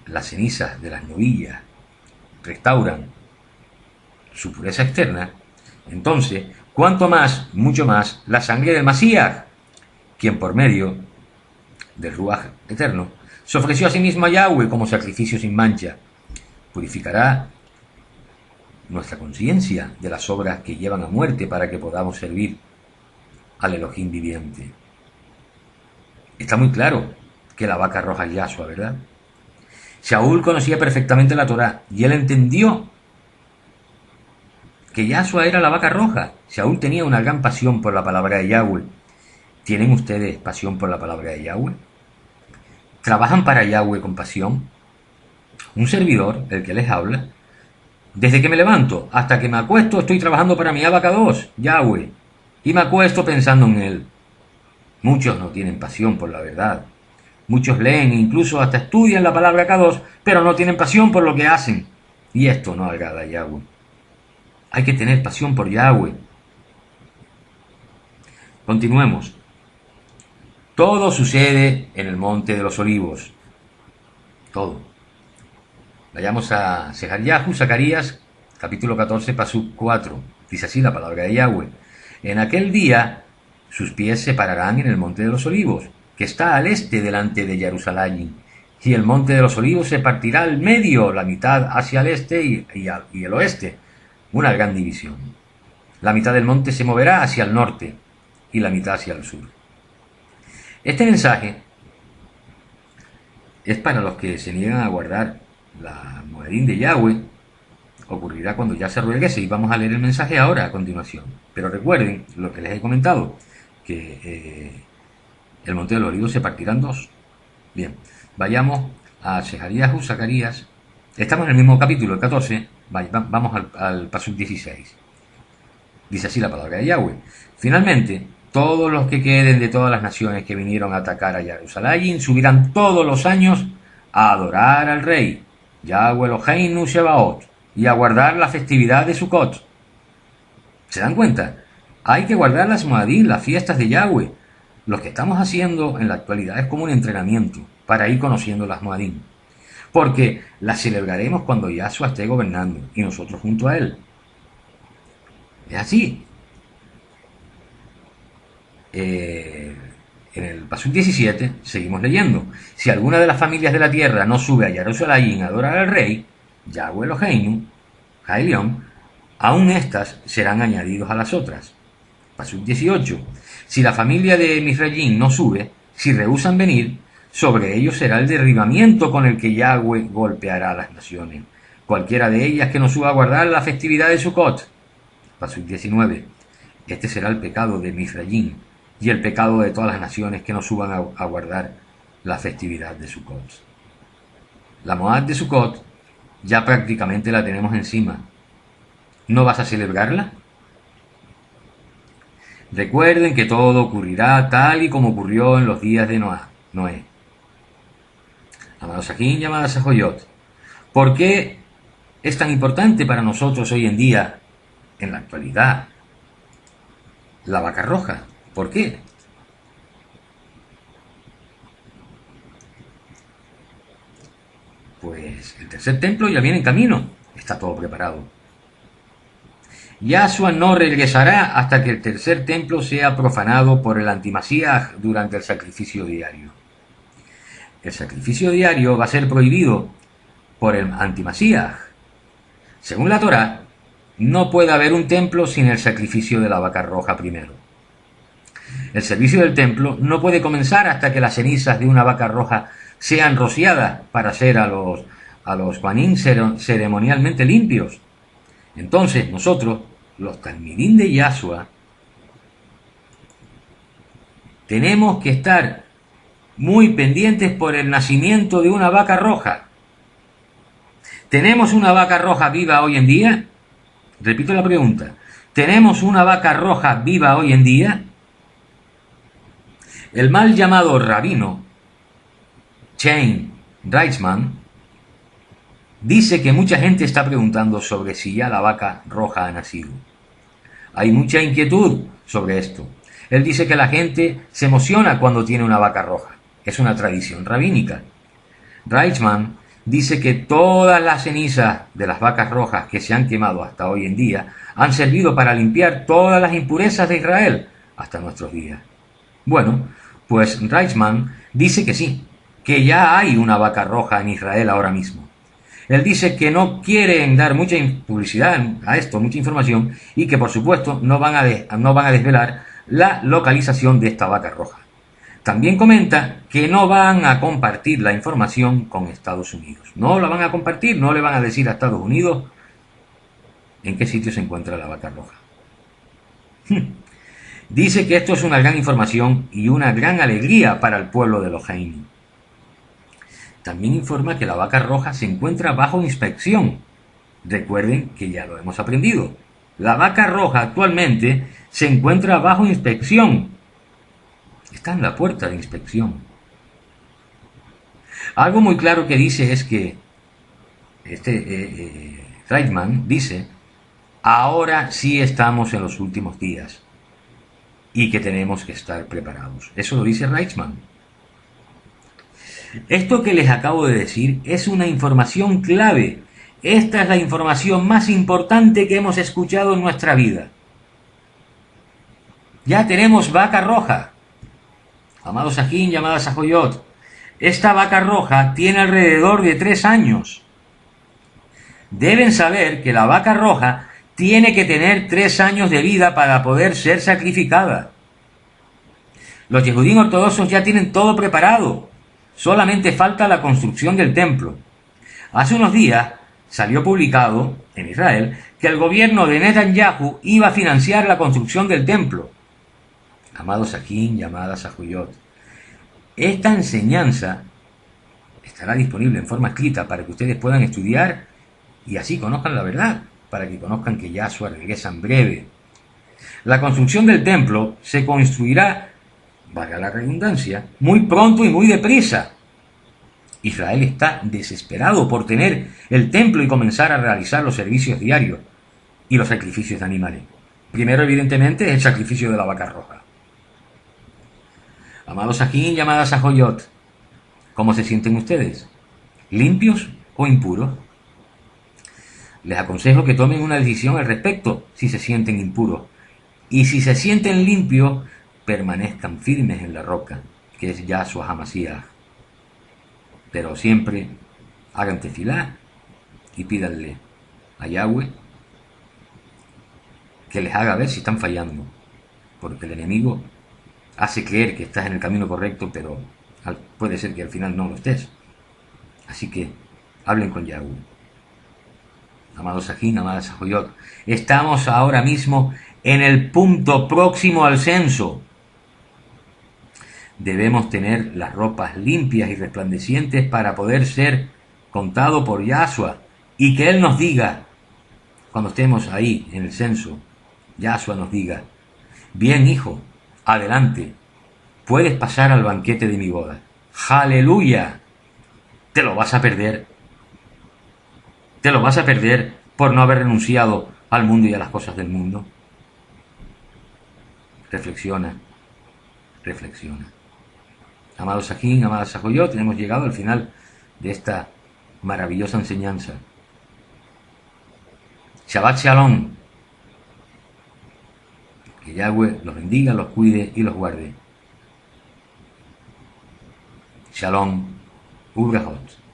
las cenizas de las novillas, restauran su pureza externa, entonces, cuanto más, mucho más, la sangre del Masías, quien por medio del Ruaj eterno, se ofreció a sí mismo a Yahweh como sacrificio sin mancha, purificará nuestra conciencia de las obras que llevan a muerte para que podamos servir al Elohim viviente. Está muy claro que la vaca roja es Yahshua, ¿verdad? Shaul conocía perfectamente la Torá y él entendió que Yahshua era la vaca roja. Shaul tenía una gran pasión por la palabra de Yahweh. ¿Tienen ustedes pasión por la palabra de Yahweh? ¿Trabajan para Yahweh con pasión? Un servidor, el que les habla, desde que me levanto hasta que me acuesto estoy trabajando para mi Abacados, Yahweh, y me acuesto pensando en él. Muchos no tienen pasión por la verdad. Muchos leen e incluso hasta estudian la palabra Kadosh, pero no tienen pasión por lo que hacen. Y esto no agrada a Yahweh. Hay que tener pasión por Yahweh. Continuemos. Todo sucede en el Monte de los Olivos. Todo. Vayamos a Sejaryahu, Zacarías, capítulo 14, pasuk 4. Dice así la palabra de Yahweh. En aquel día sus pies se pararán en el Monte de los Olivos, que está al este delante de Jerusalén, y el Monte de los Olivos se partirá al medio, la mitad hacia el este y el oeste, una gran división. La mitad del monte se moverá hacia el norte y la mitad hacia el sur. Este mensaje es para los que se niegan a guardar la Moedín de Yahweh. Ocurrirá cuando ya se regrese y vamos a leer el mensaje ahora a continuación. Pero recuerden lo que les he comentado, que el Monte de los Olivos se partirá en dos. Bien, vayamos a Sejaryahu, Zacarías. Estamos en el mismo capítulo, el 14. Vamos al pasuk 16. Dice así la palabra de Yahweh. Finalmente, todos los que queden de todas las naciones que vinieron a atacar a Jerusalén subirán todos los años a adorar al rey, Yahweh Eloheinu Shebaot, y a guardar la festividad de Sukkot. ¿Se dan cuenta? Hay que guardar las Moadín, las fiestas de Yahweh. Lo que estamos haciendo en la actualidad es como un entrenamiento para ir conociendo las Moadín, porque las celebraremos cuando Yahshua esté gobernando y nosotros junto a él. Es así. En el pasuk 17 seguimos leyendo. Si alguna de las familias de la tierra no sube a Jerusalén a adorar al rey, Yahweh Eloheinu, Haelion, aún estas serán añadidos a las otras. Pasuk 18. Si la familia de Misrayim no sube, si rehúsan venir, sobre ellos será el derribamiento con el que Yahweh golpeará a las naciones, cualquiera de ellas que no suba a guardar la festividad de Sukkot. Pasuk 19. Este será el pecado de Misrayim y el pecado de todas las naciones que no suban a guardar la festividad de Sukkot. La Moed de Sukkot ya prácticamente la tenemos encima. ¿No vas a celebrarla? Recuerden que todo ocurrirá tal y como ocurrió en los días de Noé. Amados Ajín y amadas Ajoyot, ¿por qué es tan importante para nosotros hoy en día, en la actualidad, la vaca roja? ¿Por qué? Pues el tercer templo ya viene en camino, está todo preparado. Yahshua no regresará hasta que el tercer templo sea profanado por el antimasías durante el sacrificio diario. El sacrificio diario va a ser prohibido por el antimasías. Según la Torá, no puede haber un templo sin el sacrificio de la vaca roja primero. El servicio del templo no puede comenzar hasta que las cenizas de una vaca roja sean rociadas para hacer a los Juanín ceremonialmente limpios. Entonces nosotros, los Talmidín de Yahshua, tenemos que estar muy pendientes por el nacimiento de una vaca roja. ¿Tenemos una vaca roja viva hoy en día? Repito la pregunta. ¿Tenemos una vaca roja viva hoy en día? El mal llamado rabino Chaim Reitzman dice que mucha gente está preguntando sobre si ya la vaca roja ha nacido. Hay mucha inquietud sobre esto. Él dice que la gente se emociona cuando tiene una vaca roja. Es una tradición rabínica. Reitzman dice que todas las cenizas de las vacas rojas que se han quemado hasta hoy en día han servido para limpiar todas las impurezas de Israel hasta nuestros días. Bueno, pues Reitzman dice que sí, que ya hay una vaca roja en Israel ahora mismo. Él dice que no quieren dar mucha publicidad a esto, mucha información, y que por supuesto no van a desvelar la localización de esta vaca roja. También comenta que no van a compartir la información con Estados Unidos. No la van a compartir, no le van a decir a Estados Unidos en qué sitio se encuentra la vaca roja. Dice que esto es una gran información y una gran alegría para el pueblo de los Jaín. También informa que la vaca roja se encuentra bajo inspección. Recuerden que ya lo hemos aprendido. La vaca roja actualmente se encuentra bajo inspección. Está en la puerta de inspección. Algo muy claro que dice es que Reitzman dice, ahora sí estamos en los últimos días y que tenemos que estar preparados. Eso lo dice Reitzman. Esto que les acabo de decir es una información clave. Esta es la información más importante que hemos escuchado en nuestra vida. Ya tenemos vaca roja. Amados Ajín, llamadas Ajoyot, esta vaca roja tiene alrededor de 3 años. Deben saber que la vaca roja tiene que tener 3 años de vida para poder ser sacrificada. Los yehudín ortodoxos ya tienen todo preparado. Solamente falta la construcción del templo. Hace unos días salió publicado en Israel que el gobierno de Netanyahu iba a financiar la construcción del templo. Amados Ajín, llamadas Ajoyot, esta enseñanza estará disponible en forma escrita para que ustedes puedan estudiar y así conozcan la verdad, para que conozcan que Yahshua regresa en breve. La construcción del templo se construirá, valga la redundancia, muy pronto y muy deprisa. Israel está desesperado por tener el templo y comenzar a realizar los servicios diarios y los sacrificios de animales. Primero, evidentemente, el sacrificio de la vaca roja. Amados Ajín, llamadas Ajoyot, ¿cómo se sienten ustedes? ¿Limpios o impuros? Les aconsejo que tomen una decisión al respecto si se sienten impuros. Y si se sienten limpios, permanezcan firmes en la roca, que es Yahshua HaMashiach. Pero siempre hagan tefilá y pídanle a Yahweh que les haga ver si están fallando, porque el enemigo hace creer que estás en el camino correcto, pero puede ser que al final no lo estés. Así que hablen con Yahweh. amados Sajín, amadas Sajoyot, estamos ahora mismo en el punto próximo al censo. Debemos tener las ropas limpias y resplandecientes para poder ser contado por Yahshua y que Él nos diga, cuando estemos ahí en el censo, Yahshua nos diga: bien, hijo, adelante, puedes pasar al banquete de mi boda. ¡Aleluya! Te lo vas a perder. Te lo vas a perder por no haber renunciado al mundo y a las cosas del mundo. Reflexiona, reflexiona. Amados Sajín, amadas Sajoyot, hemos llegado al final de esta maravillosa enseñanza. Shabbat Shalom. Que Yahweh los bendiga, los cuide y los guarde. Shalom. Ubrahot.